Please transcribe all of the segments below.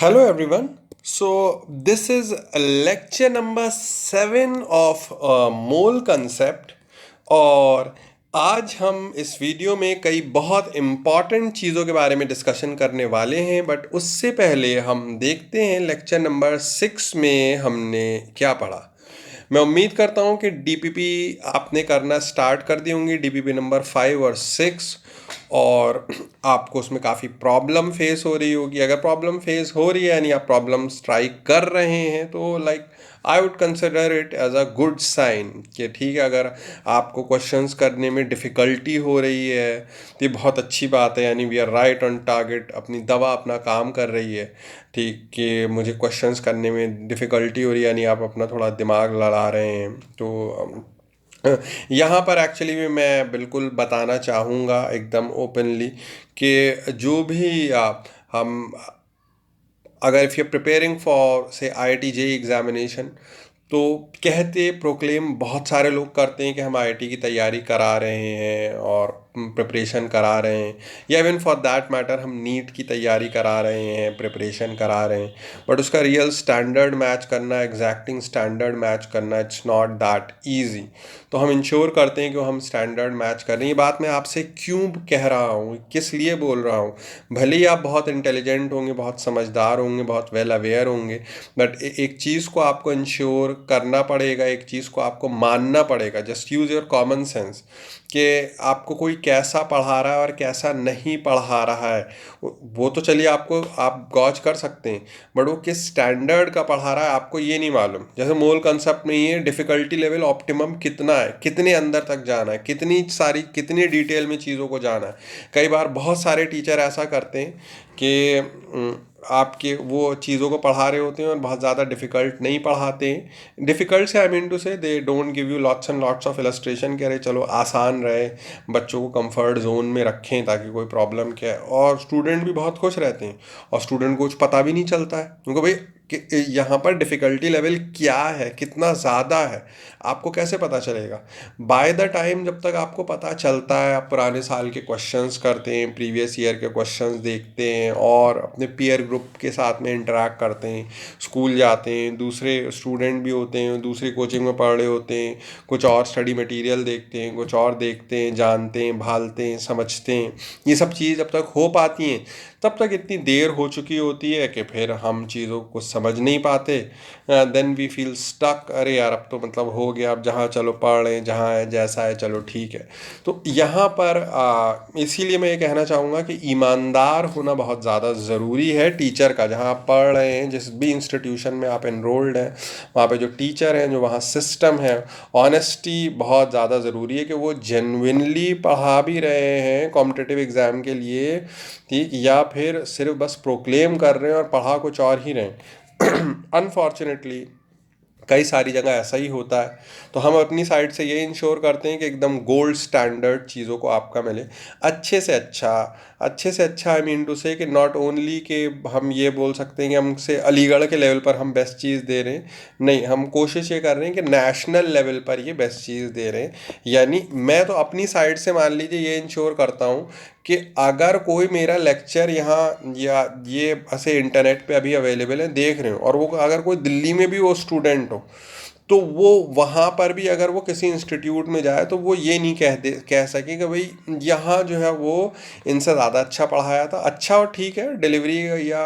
Hello everyone. This is lecture number 7 of mole concept और आज हम इस वीडियो में कई बहुत इम्पॉर्टेंट चीज़ों के बारे में डिस्कशन करने वाले हैं, बट उससे पहले हम देखते हैं लेक्चर नंबर 6 में हमने क्या पढ़ा। मैं उम्मीद करता हूँ कि डीपीपी आपने करना स्टार्ट कर दी होंगी, डीपीपी नंबर 5 और 6, और आपको उसमें काफ़ी प्रॉब्लम फेस हो रही होगी। अगर प्रॉब्लम फेस हो रही है यानी आप प्रॉब्लम्स ट्राई कर रहे हैं तो I would consider it as a good sign कि ठीक है। अगर आपको क्वेश्चंस करने में डिफ़िकल्टी हो रही है तो ये बहुत अच्छी बात है, यानी we are right on target, अपनी दवा अपना काम कर रही है। ठीक कि मुझे क्वेश्चंस करने में डिफ़िकल्टी हो रही है यानी आप अपना थोड़ा दिमाग लड़ा रहे हैं। तो यहाँ पर एक्चुअली में मैं बिल्कुल बताना चाहूँगा एकदम ओपनली कि जो भी हम अगर इफ़ यू प्रिपेयरिंग फॉर से IIT JEE एग्ज़ामिनेशन, तो कहते प्रोक्लेम बहुत सारे लोग करते हैं कि हम IIT की तैयारी करा रहे हैं और प्रिपरेशन करा रहे हैं, या इवन फॉर दैट मैटर हम नीट की तैयारी करा रहे हैं, प्रिपरेशन करा रहे हैं, बट उसका रियल स्टैंडर्ड मैच करना, एग्जैक्टिंग स्टैंडर्ड मैच करना, इट्स नॉट दैट ईजी। तो हम इंश्योर करते हैं कि हम स्टैंडर्ड मैच कर रहे हैं। ये बात मैं आपसे क्यों कह रहा हूँ, किस लिए बोल रहा हूँ? भले ही आप बहुत इंटेलिजेंट होंगे, बहुत समझदार होंगे, बहुत वेल अवेयर होंगे, बट एक चीज़ को आपको इंश्योर करना पड़ेगा, एक चीज़ को आपको मानना पड़ेगा। Just use your common sense कि आपको कोई कैसा पढ़ा रहा है और कैसा नहीं पढ़ा रहा है, वो तो चलिए आपको आप गॉज कर सकते हैं, बट वो किस स्टैंडर्ड का पढ़ा रहा है आपको ये नहीं मालूम। जैसे मोल कंसेप्ट में ये डिफ़िकल्टी लेवल ऑप्टिमम कितना है, कितने अंदर तक जाना है, कितनी डिटेल में चीज़ों को जाना है। कई बार बहुत सारे टीचर ऐसा करते हैं कि आपके वो चीज़ों को पढ़ा रहे होते हैं और बहुत ज़्यादा डिफ़िकल्ट नहीं पढ़ाते हैं। डिफ़िकल्ट से आई मीन टू से they don't give you lots and lots of illustration, कह रहे चलो आसान रहे, बच्चों को कंफर्ट जोन में रखें ताकि कोई प्रॉब्लम क्या है, और स्टूडेंट भी बहुत खुश रहते हैं और स्टूडेंट को कुछ पता भी नहीं चलता है उनको, भाई कि यहाँ पर डिफ़िकल्टी लेवल क्या है, कितना ज़्यादा है, आपको कैसे पता चलेगा? बाय द टाइम जब तक आपको पता चलता है, आप पुराने साल के क्वेश्चंस करते हैं, प्रीवियस ईयर के क्वेश्चंस देखते हैं और अपने पीयर ग्रुप के साथ में इंटरेक्ट करते हैं, स्कूल जाते हैं, दूसरे स्टूडेंट भी होते हैं, दूसरी कोचिंग में पढ़ रहे होते हैं, कुछ और स्टडी मटेरियल देखते हैं, कुछ और देखते हैं, जानते हैं, भालते हैं, समझते हैं, ये सब चीज़ जब तक हो पाती हैं तब तक इतनी देर हो चुकी होती है कि फिर हम चीज़ों को समझ नहीं पाते। देन वी फील स्टक, अरे यार अब तो मतलब हो गया, अब जहाँ चलो पढ़ लें, जहाँ है जैसा है चलो ठीक है। तो यहाँ पर इसीलिए मैं ये कहना चाहूँगा कि ईमानदार होना बहुत ज़्यादा ज़रूरी है टीचर का। जहाँ आप पढ़ रहे हैं, जिस भी इंस्टीट्यूशन में आप एनरोल्ड हैं, वहाँ पे जो टीचर हैं, जो वहाँ सिस्टम है, ऑनेस्टी बहुत ज़्यादा ज़रूरी है कि वो जेन्युइनली पढ़ा भी रहे हैं कॉम्पिटिटिव एग्ज़ाम के लिए, ठीक, या फिर सिर्फ बस प्रोक्लेम कर रहे हैं और पढ़ा कुछ और ही रहे हैं। अनफॉर्चुनेटली कई सारी जगह ऐसा ही होता है। तो हम अपनी साइड से ये इंश्योर करते हैं कि एकदम गोल्ड स्टैंडर्ड चीज़ों को आपका मिले, अच्छे से अच्छा, अच्छे से अच्छा। आई मीन टू से कि नॉट ओनली कि हम ये बोल सकते हैं कि हमसे अलीगढ़ के लेवल पर हम बेस्ट चीज़ दे रहे हैं, नहीं, हम कोशिश ये कर रहे हैं कि नेशनल लेवल पर ये बेस्ट चीज़ दे रहे हैं। यानी मैं तो अपनी साइड से मान लीजिए ये इंश्योर करता हूँ कि अगर कोई मेरा लेक्चर यहाँ या ये ऐसे इंटरनेट पे अभी अवेलेबल है देख रहे हो, और वो अगर कोई दिल्ली में भी वो स्टूडेंट हो, तो वो वहाँ पर भी अगर वो किसी इंस्टीट्यूट में जाए तो वो ये नहीं कह सके कि भाई यहाँ जो है वो इनसे ज़्यादा अच्छा पढ़ाया था। अच्छा और ठीक है, डिलीवरी या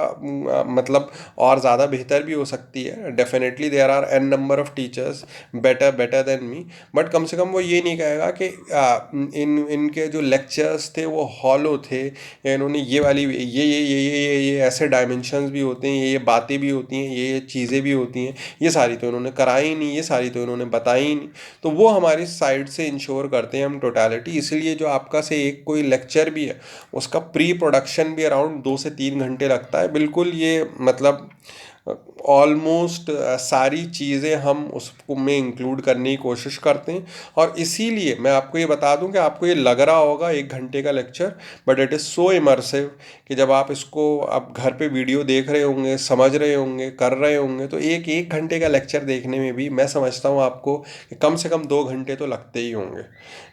मतलब और ज़्यादा बेहतर भी हो सकती है, definitely there are an number of teachers better than me, but कम से कम वो ये नहीं कहेगा कि इनके जो लेक्चर्स थे वो हॉलो थे, या इन्होंने ये वाली ये ऐसे डायमेंशंस भी होते हैं, ये बातें भी होती हैं, ये चीज़ें भी होती हैं, ये सारी तो इन्होंने कराई ही नहीं, ये सारी तो इन्होंने बताई ही नहीं। तो वो हमारी साइड से इंश्योर करते हैं हम टोटलिटी। इसलिए जो आपका से एक कोई लेक्चर भी है उसका प्री प्रोडक्शन भी अराउंड 2 से 3 घंटे लगता है। बिल्कुल ये मतलब ऑलमोस्ट सारी चीज़ें हम उसको में इंक्लूड करने की कोशिश करते हैं। और इसीलिए मैं आपको ये बता दूं कि आपको ये लग रहा होगा 1 घंटे का lecture, but it is so immersive कि जब आप इसको आप घर पे वीडियो देख रहे होंगे, समझ रहे होंगे, कर रहे होंगे, तो एक घंटे का लेक्चर देखने में भी मैं समझता हूँ आपको कि कम से कम 2 घंटे तो लगते ही होंगे।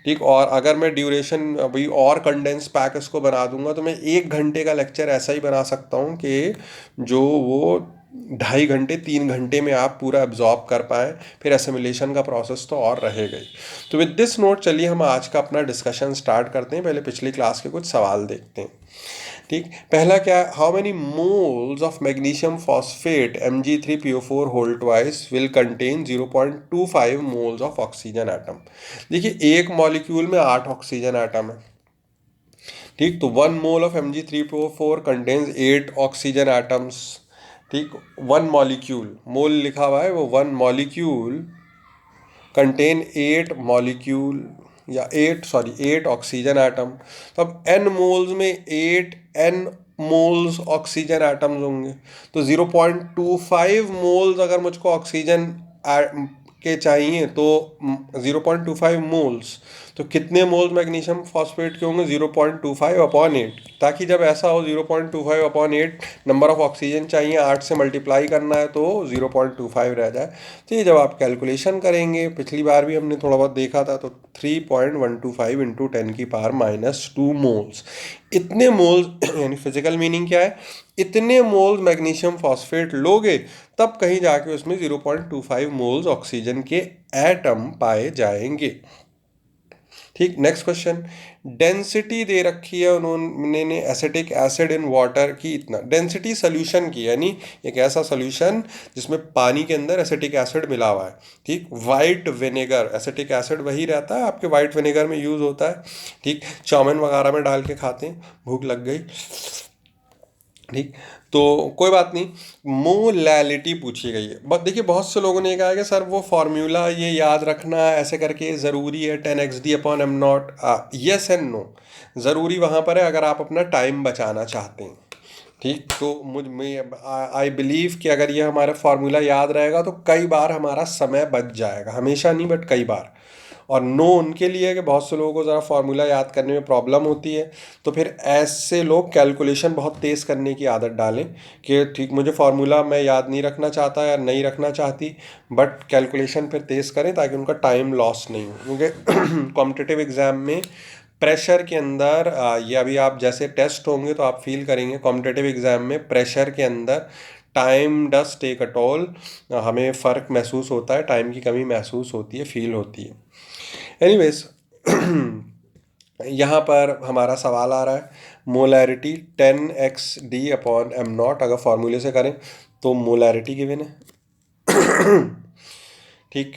ठीक, और अगर मैं ड्यूरेशन अभी और कंडेंस पैक इसको बना दूंगा तो मैं 1 घंटे का लेक्चर ऐसा ही बना सकता हूँ कि जो वो 2.5 घंटे 3 घंटे में आप पूरा एब्जॉर्ब कर पाएँ। फिर असिमिलेशन का प्रोसेस तो और रहेगा ही। तो विद दिस नोट चलिए हम आज का अपना डिस्कशन स्टार्ट करते हैं। पहले पिछली क्लास के कुछ सवाल देखते हैं। ठीक, पहला क्या है, how many moles of magnesium phosphate Mg3PO4 whole twice will contain 0.25 moles of oxygen atom. देखिए एक मॉलिक्यूल में 8 ऑक्सीजन एटम है। ठीक, तो 1 mole of Mg3PO4 contains 8 oxygen atoms. ठीक, 1 मॉलिक्यूल, मोल लिखा हुआ है वो 1 मॉलिक्यूल कंटेन 8 मॉलिक्यूल या 8 ऑक्सीजन एटम। तो अब n मोल्स में 8 n मोल्स ऑक्सीजन एटम्स होंगे। तो 0.25 मोल्स अगर मुझको ऑक्सीजन के चाहिए तो 0.25 मोल्स, तो कितने मोल्स मैग्नीशियम फॉस्फेट के होंगे? 0.25/8। ताकि जब ऐसा हो 0.25/8 नंबर ऑफ ऑक्सीजन चाहिए, 8 से मल्टीप्लाई करना है तो 0.25 रह जाए। तो ये जब आप कैलकुलेशन करेंगे, पिछली बार भी हमने थोड़ा बहुत देखा था, तो 3.125 इंटू 10⁻²- मोल्स, इतने मोल्स यानी फिजिकल मीनिंग क्या है, इतने मोल्स मैग्नीशियम फॉस्फेट लोगे तब कहीं जाके उसमें 0.25 मोल्स ऑक्सीजन के एटम पाए जाएंगे। ठीक, नेक्स्ट क्वेश्चन, डेंसिटी दे रखी है उन्होंने एसिटिक एसिड इन वाटर की इतना। डेंसिटी सोल्यूशन की, यानी एक ऐसा सोल्यूशन जिसमें पानी के अंदर एसिटिक एसिड मिला हुआ है। ठीक, वाइट विनेगर, एसिटिक एसिड वही रहता है आपके वाइट विनेगर में यूज़ होता है। ठीक, चाउमीन वगैरह में डाल के खाते हैं, भूख लग गई। ठीक, तो कोई बात नहीं, मोलैलिटी पूछी गई है। बट देखिए बहुत से लोगों ने कहा है कि सर वो फार्मूला ये याद रखना ऐसे करके ज़रूरी है 10 xd/m0। यस एंड नो, ज़रूरी वहाँ पर है अगर आप अपना टाइम बचाना चाहते हैं। ठीक, तो आई बिलीव कि अगर ये हमारा फार्मूला याद रहेगा तो कई बार हमारा समय बच जाएगा, हमेशा नहीं बट कई बार। और नो उनके लिए है कि बहुत से लोगों को ज़रा फार्मूला याद करने में प्रॉब्लम होती है, तो फिर ऐसे लोग कैलकुलेशन बहुत तेज़ करने की आदत डालें कि ठीक मुझे फार्मूला मैं याद नहीं रखना चाहता या नहीं रखना चाहती, बट कैलकुलेशन फिर तेज़ करें ताकि उनका टाइम लॉस नहीं हो। क्योंकि कॉम्पिटिटिव एग्ज़ाम में प्रेशर के अंदर ये अभी आप जैसे टेस्ट होंगे तो आप फील करेंगे, कॉम्पिटिटिव एग्ज़ाम में प्रेशर के अंदर time does take a toll, हमें फ़र्क महसूस होता है, टाइम की कमी महसूस होती है, फील होती है। एनीवेज यहाँ पर हमारा सवाल आ रहा है, मोलैरिटी 10 xd/m0 अगर फॉर्मूले से करें तो मोलैरिटी गिवन है। ठीक,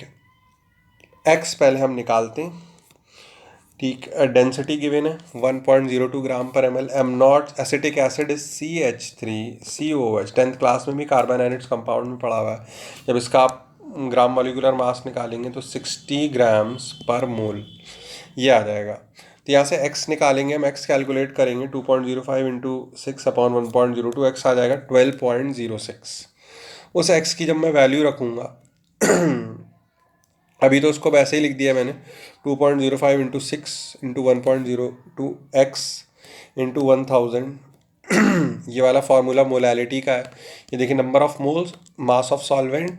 x पहले हम निकालते हैं। ठीक, डेंसिटी गिवन है 1.02 ग्राम पर ml। m0 acetic acid is CH3COH, 10th class में भी कार्बन एनिड्स कंपाउंड में पढ़ा हुआ है। जब इसका आप ग्राम मॉलिक्यूलर मास निकालेंगे तो 60 ग्राम्स पर मोल ये आ जाएगा। तो यहाँ से x निकालेंगे, हम x कैलकुलेट करेंगे, 2.05 इंटू 6/1.02, x आ जाएगा 12.06। उस x की जब मैं वैल्यू रखूँगा, अभी तो उसको वैसे ही लिख दिया मैंने, 2.05 इंटू 6 इंटू 1.02 x इंटू 1000। ये वाला फार्मूला मोलैलिटी का है। ये देखिए, number of moles, mass of solvent,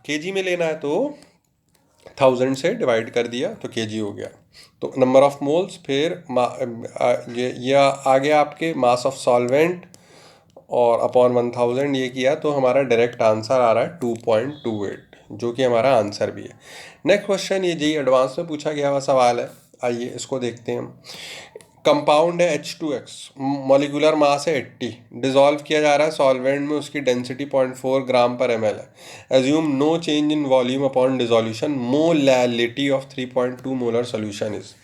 KG में लेना है तो 1000 से डिवाइड कर दिया तो केजी हो गया। तो नंबर ऑफ मोल्स, फिर ये आ गया आपके मास ऑफ सॉल्वेंट और अपॉन 1000 ये किया, तो हमारा डायरेक्ट आंसर आ रहा है 2.28, जो कि हमारा आंसर भी है। नेक्स्ट क्वेश्चन, ये जी एडवांस में पूछा गया हुआ सवाल है, आइए इसको देखते हैं हम। कंपाउंड है H2X, मॉलिक्यूलर मास है 80, डिसॉल्व किया जा रहा है सॉल्वेंट में, उसकी डेंसिटी 0.4 ग्राम पर ml है। Assume no change in volume upon dissolution, molality of 3.2 molar solution is.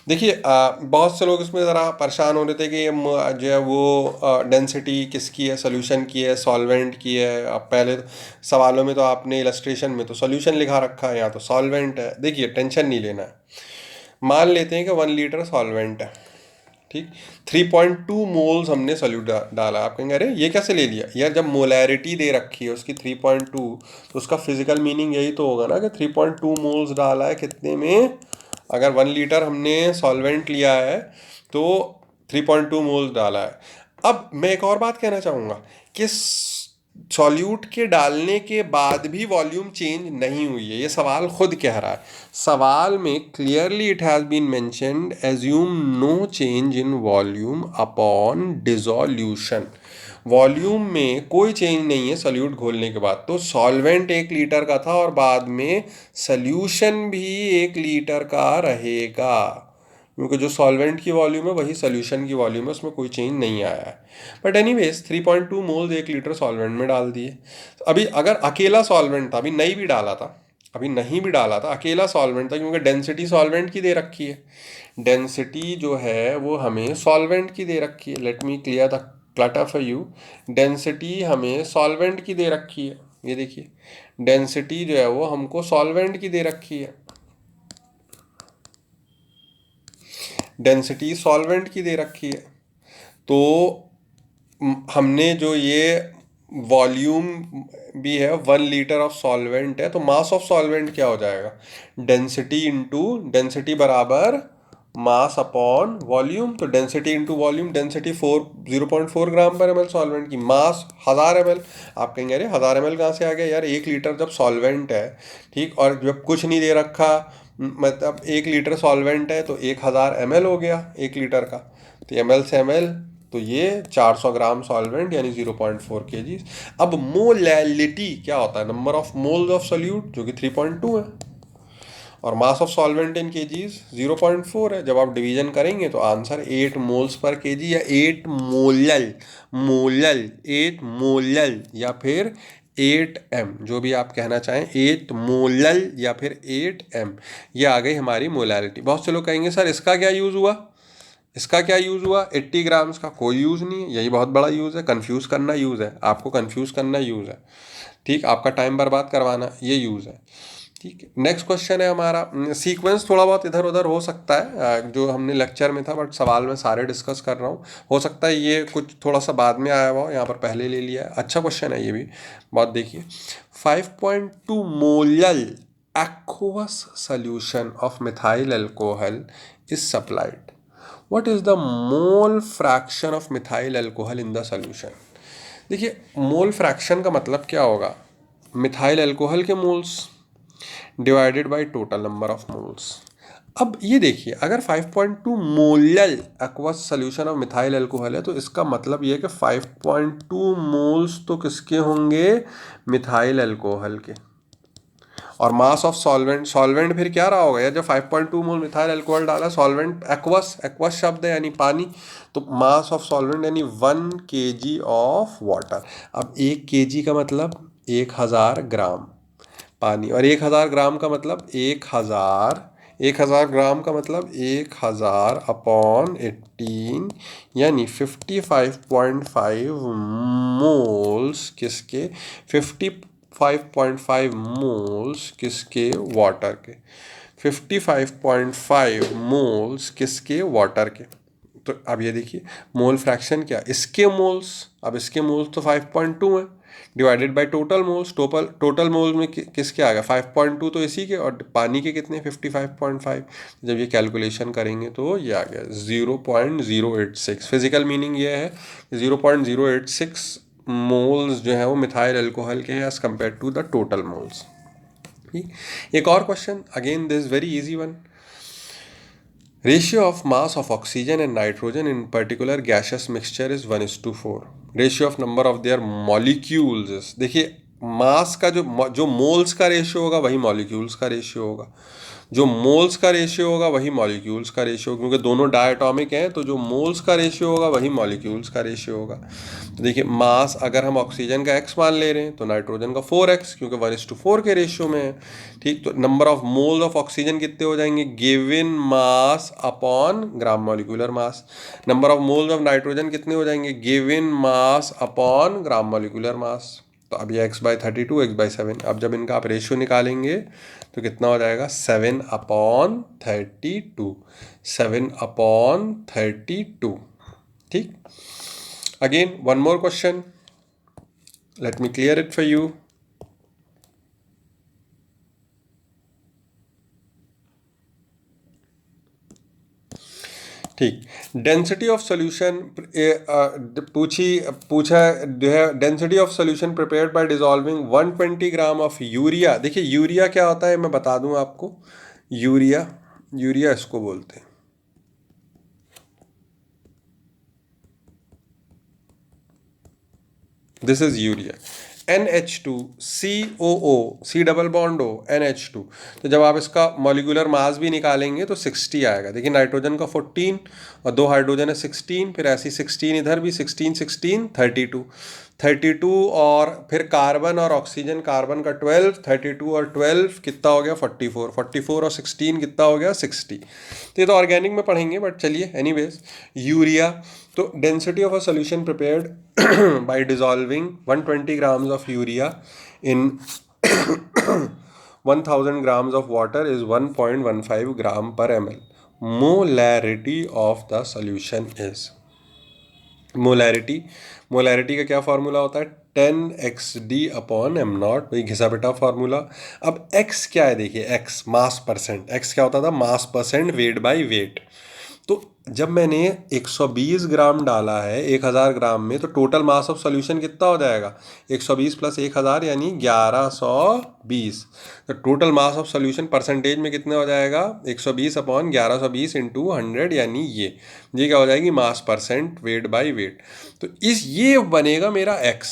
देखिए बहुत से लोग इसमें ज़रा परेशान हो रहे थे कि ये जो है वो डेंसिटी किसकी है, सोल्यूशन की है, सॉल्वेंट की है। अब पहले सवालों में तो आपने इलस्ट्रेशन में तो सोल्यूशन लिखा रखा है, यहाँ तो सॉल्वेंट है। देखिए टेंशन नहीं लेना है, मान लेते हैं कि 1 लीटर सॉल्वेंट है। ठीक, 3.2 मोल्स हमने सॉल्यूट डाला। आप कहेंगे अरे ये कैसे ले लिया यार, जब मोलैरिटी दे रखी है उसकी 3.2, तो उसका फिजिकल मीनिंग यही तो होगा ना कि 3.2 मोल्स डाला है कितने में। अगर 1 लीटर हमने सॉल्वेंट लिया है तो 3.2 मोल्स डाला है। अब मैं एक और बात कहना चाहूँगा कि सॉल्यूट के डालने के बाद भी वॉल्यूम चेंज नहीं हुई है, ये सवाल खुद कह रहा है। सवाल में clearly it has been mentioned assume no change in volume upon dissolution. Volume में कोई चेंज नहीं है सॉल्यूट घोलने के बाद। तो सॉल्वेंट 1 लीटर का था और बाद में सॉल्यूशन भी 1 लीटर का रहेगा, क्योंकि जो सॉल्वेंट की वॉल्यूम है वही सोल्यूशन की वॉल्यूम है, उसमें कोई चेंज नहीं आया है। But anyways 3.2 moles 1 litre solvent में डाल दिए। अभी अगर अकेला सॉल्वेंट था, अभी नहीं भी डाला था, अभी नहीं भी डाला था, अकेला सॉल्वेंट था, क्योंकि डेंसिटी सॉल्वेंट की दे रखी है। डेंसिटी जो है वो हमें सॉल्वेंट की दे रखी है। Let me clear the clutter for you. Density हमें सॉल्वेंट की दे रखी है। ये देखिए डेंसिटी जो है वो हमको सॉल्वेंट की दे रखी है, डेंसिटी सॉल्वेंट की दे रखी है। तो हमने जो ये वॉल्यूम भी है 1 लीटर ऑफ सॉल्वेंट है, तो मास ऑफ सॉल्वेंट क्या हो जाएगा, डेंसिटी इंटू डेंसिटी बराबर मास अपॉन वॉल्यूम। तो डेंसिटी इंटू वॉल्यूम, डेंसिटी 0.4 ग्राम पर ml सॉल्वेंट की, मास 1000 ml। आप कहेंगे अरे 1000 ml कहाँ से आ गया यार, 1 लीटर जब सॉल्वेंट है, ठीक, और जब कुछ नहीं दे रखा, मतलब 1 लीटर सॉल्वेंट है तो 1000 ml हो गया 1 लीटर का। तो ml से ml, तो ये 400 ग्राम सॉल्वेंट यानी 0.4 kg। अब मोलैलिटी क्या होता है, number of moles of solute, जो कि 3.2 है, और mass of solvent in KGs 0.4 है। जब आप डिवीजन करेंगे तो आंसर 8 मोल्स पर केजी या 8 मोलल, मोलल 8 मोलल या फिर 8 m, जो भी आप कहना चाहें, 8 मोलल या फिर 8 m, ये आ गई हमारी मोलैलिटी। बहुत से लोग कहेंगे सर इसका क्या यूज़ हुआ, इसका क्या यूज़ हुआ, 80 ग्राम्स का कोई यूज़ नहीं है, यही बहुत बड़ा यूज़ है, कंफ्यूज करना यूज़ है, आपको कंफ्यूज करना यूज़ है, ठीक, आपका टाइम बर्बाद करवाना ये यूज़ है, ठीक है। नेक्स्ट क्वेश्चन है हमारा, सीक्वेंस थोड़ा बहुत इधर उधर हो सकता है जो हमने लेक्चर में था, बट सवाल में सारे डिस्कस कर रहा हूँ, हो सकता है ये कुछ थोड़ा सा बाद में आया हुआ हो, यहाँ पर पहले ले लिया है। अच्छा क्वेश्चन है ये भी, बहुत देखिए। 5.2 molal aqueous solution of methyl alcohol is supplied. What is the mole fraction of methyl alcohol in the solution? देखिए मोल फ्रैक्शन का मतलब क्या होगा, मिथाइल अल्कोहल के moles divided by total number of moles. अब ये देखिए अगर 5.2 molal aqueous solution of methyl alcohol है, तो इसका मतलब ये है कि 5.2 मोल्स तो किसके होंगे, मिथाइल अल्कोहल के। और मास ऑफ सॉल्वेंट, सॉल्वेंट फिर क्या रहा होगा यार, जब 5.2 मोल मिथाइल अल्कोहल डाला, सॉल्वेंट एक्वस, एक्वस शब्द है यानी पानी, तो मास ऑफ सॉल्वेंट यानी 1 kg ऑफ वाटर। अब 1 kg का मतलब 1000 ग्राम पानी, और 1000 ग्राम का मतलब 1000 ग्राम का मतलब 1000 अपॉन 18 यानी 55.5 मोल्स किसके, 55.5 मोल्स किसके, वाटर के, 55.5 मोल्स किसके, वाटर के। तो अब ये देखिए मोल फ्रैक्शन क्या, इसके मोल्स, अब इसके मोल्स तो 5.2 है, divided by total moles, total moles में किसके आ गया 5.2, तो इसी के, और पानी के कितने 55.5। जब ये कैलकुलेशन करेंगे तो ये आ गया 0.086। फिजिकल मीनिंग ये है 0.086 मोल्स जो है वो मिथाइल अल्कोहल के हैं as compare to the total moles. ठीक, एक और question, again this very easy one. Ratio of mass of oxygen and nitrogen in particular gaseous mixture is 1:4. Ratio of number of their molecules is, देखिए मास का जो moles का ratio होगा वही molecules का रेशियो होगा, जो मोल्स का रेशियो होगा वही मॉलिक्यूल्स का रेशियो, क्योंकि दोनों डायटोमिक हैं, तो जो मोल्स का रेशियो होगा वही मॉलिक्यूल्स का रेशियो होगा। तो देखिए मास अगर हम ऑक्सीजन का x मान ले रहे हैं तो नाइट्रोजन का 4x, क्योंकि 1:4 के रेशियो में है, ठीक। तो number of moles of oxygen कितने हो जाएंगे, given mass upon gram molecular mass. Number of moles of nitrogen कितने हो जाएंगे, given mass upon gram molecular mass. तो अब ये x/32 x/7, अब जब इनका आप रेशियो निकालेंगे तो कितना हो जाएगा 7/32, 7/32। ठीक, again one more question, let me clear it for you. ठीक, डेंसिटी ऑफ सॉल्यूशन पूछा जो है, density of solution prepared by dissolving 120 gram of urea. देखिए यूरिया क्या होता है मैं बता दूं आपको, यूरिया, यूरिया इसको बोलते हैं, this is urea. NH2COO, C double bond O, NH2। तो जब आप इसका मॉलिक्यूलर मास भी निकालेंगे तो 60 आएगा। देखिए नाइट्रोजन का 14 और 2 हाइड्रोजन है 16, फिर ऐसी 16 इधर भी 16 16 32, 32 और फिर कार्बन और ऑक्सीजन, कार्बन का 12, 32 और 12 कितना हो गया 44, 44 और 16 कितना हो गया 60। तो ये तो ऑर्गेनिक में पढ़ेंगे, बट चलिए एनीवेज, यूरिया। तो density of a solution prepared by dissolving 120 grams of urea in 1000 grams of water is 1.15 gram per ml. Molarity of the solution is, molarity, molarity का क्या फार्मूला होता है 10xD/m0, वही घिसा पिटा फार्मूला। अब x क्या है, देखिए x मास परसेंट, x क्या होता था मास परसेंट वेट बाय वेट। तो जब मैंने 120 ग्राम डाला है 1000 ग्राम में, तो टोटल मास ऑफ सॉल्यूशन कितना हो जाएगा 120 प्लस 1000 यानी 1120। तो total mass of solution percentage में कितना हो जाएगा 120/1120 इंटू 100, यानी ये क्या हो जाएगी मास परसेंट वेट बाय वेट। तो ये बनेगा मेरा x,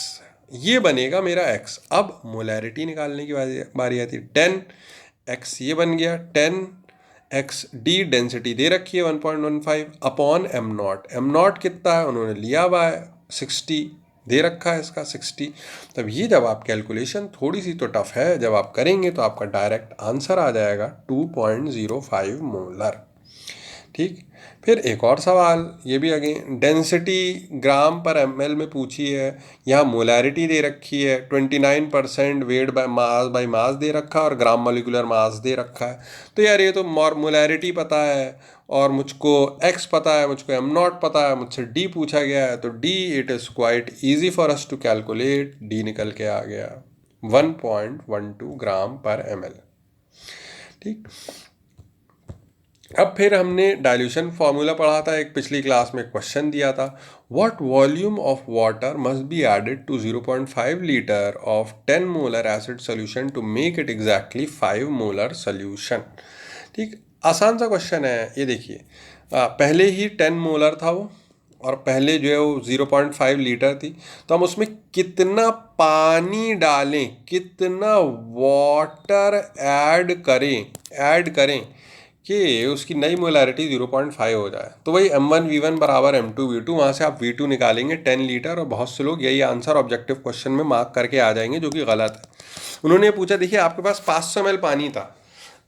ये बनेगा मेरा x। अब मोलैरिटी निकालने की बारी आती है, 10x ये बन गया, 10x/D डेंसिटी दे रखी है 1.15/m0, m0 कितना है उन्होंने लिया हुआ है 60 दे रखा है इसका 60। तब ये जब आप कैलकुलेशन, थोड़ी सी तो टफ है, जब आप करेंगे तो आपका डायरेक्ट आंसर आ जाएगा 2.05 मोलर। ठीक, फिर एक और सवाल, ये भी अगेन डेंसिटी ग्राम पर ml में पूछी है, यहाँ मोलैरिटी दे रखी है 29% वेट बाय मास दे रखा है और ग्राम मोलिकुलर मास दे रखा है। तो यार ये तो मोलैरिटी पता है और मुझको x पता है, मुझको m0 पता है, मुझसे d पूछा गया है, तो d it is quite easy for us to calculate, d निकल के आ गया 1.12 ग्राम पर ml। ठीक, अब फिर हमने डाइल्यूशन फार्मूला पढ़ा था, एक पिछली क्लास में क्वेश्चन दिया था, what volume of water must be added to 0.5 litre of 10 molar acid solution to make it exactly 5 molar solution. ठीक, आसान सा क्वेश्चन है ये, देखिए पहले ही 10 मोलर था वो, और पहले जो है वो 0.5 लीटर थी, तो हम उसमें कितना पानी डालें, कितना वाटर ऐड करें कि उसकी नई मोलैरिटी 0.5 हो जाए। तो वही M1V1 बराबर M2V2, वहाँ से आप V2 निकालेंगे 10 लीटर, और बहुत से लोग यही आंसर ऑब्जेक्टिव क्वेश्चन में मार्क करके आ जाएंगे, जो कि गलत है। उन्होंने पूछा, देखिए आपके पास 500 ml पानी था,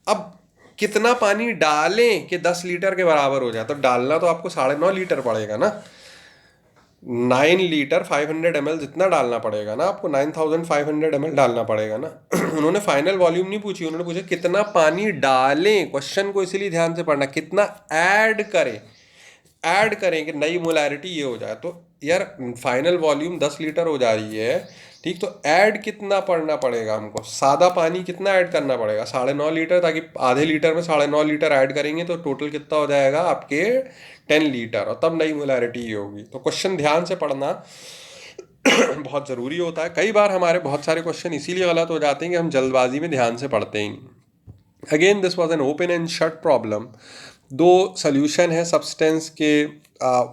अब कितना पानी डालें कि 10 लीटर के बराबर हो जाए, तो डालना तो आपको 9.5 लीटर पड़ेगा ना, 9 लीटर 500 ml जितना डालना पड़ेगा ना आपको, 9500 ml डालना पड़ेगा ना। उन्होंने फाइनल वॉल्यूम नहीं पूछी, उन्होंने पूछा कितना पानी डालें। क्वेश्चन को इसीलिए ध्यान से पढ़ना, कितना ऐड करें कि नई मोलैरिटी ये हो जाए। तो यार फाइनल वॉल्यूम 10 लीटर हो जा रही है, ठीक, तो ऐड कितना पड़ना पड़ेगा हमको, सादा पानी कितना ऐड करना पड़ेगा 9.5 लीटर, ताकि आधे लीटर में 9.5 लीटर ऐड करेंगे तो टोटल कितना हो जाएगा आपके 10 लीटर, और तब नई मोलैरिटी ये होगी। तो क्वेश्चन ध्यान से पढ़ना बहुत ज़रूरी होता है। कई बार हमारे बहुत सारे क्वेश्चन इसीलिए गलत हो जाते हैं कि हम जल्दबाजी में ध्यान से पढ़ते ही नहीं। Again this was an open and shut problem. दो सोल्यूशन है सब्सटेंस के,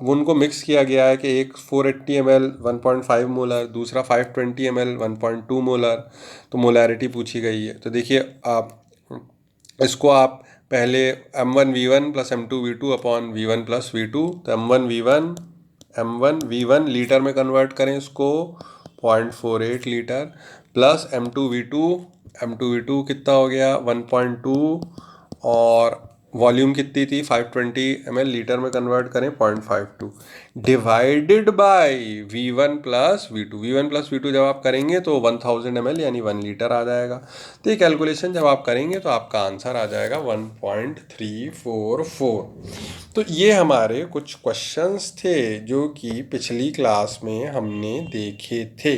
उनको मिक्स किया गया है कि एक 480 ml 1.5 मोलर, दूसरा 520 ml 1.2 मोलर, तो मोलैरिटी पूछी गई है। तो देखिए इसको आप पहले M1V1 plus M2V2 upon V1 plus V2, तो M1V1 लीटर में कन्वर्ट करें इसको 0.48 लीटर, प्लस M2V2 कितना हो गया 1.2 और वॉल्यूम कितनी थी 520 ml, लीटर में कन्वर्ट करें 0.52 divided by V1 plus V2। V1 plus V2 जब आप करेंगे तो 1000 ml यानी 1 लीटर आ जाएगा। तो ये कैलकुलेशन जब आप करेंगे तो आपका आंसर आ जाएगा 1.344। तो ये हमारे कुछ क्वेश्चंस थे जो कि पिछली क्लास में हमने देखे थे।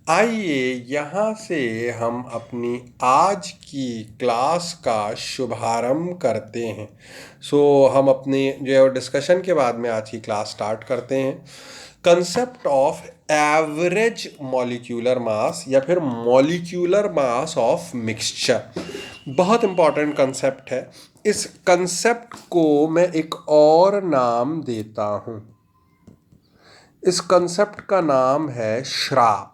आइए यहाँ से हम अपनी आज की क्लास का शुभारंभ करते हैं। हम अपने जो डिस्कशन के बाद में आज की क्लास स्टार्ट करते हैं। Concept of average molecular mass या फिर मॉलिक्यूलर मास ऑफ मिक्सचर बहुत इंपॉर्टेंट कंसेप्ट है। इस कंसेप्ट को मैं एक और नाम देता हूँ। इस कंसेप्ट का नाम है श्राप।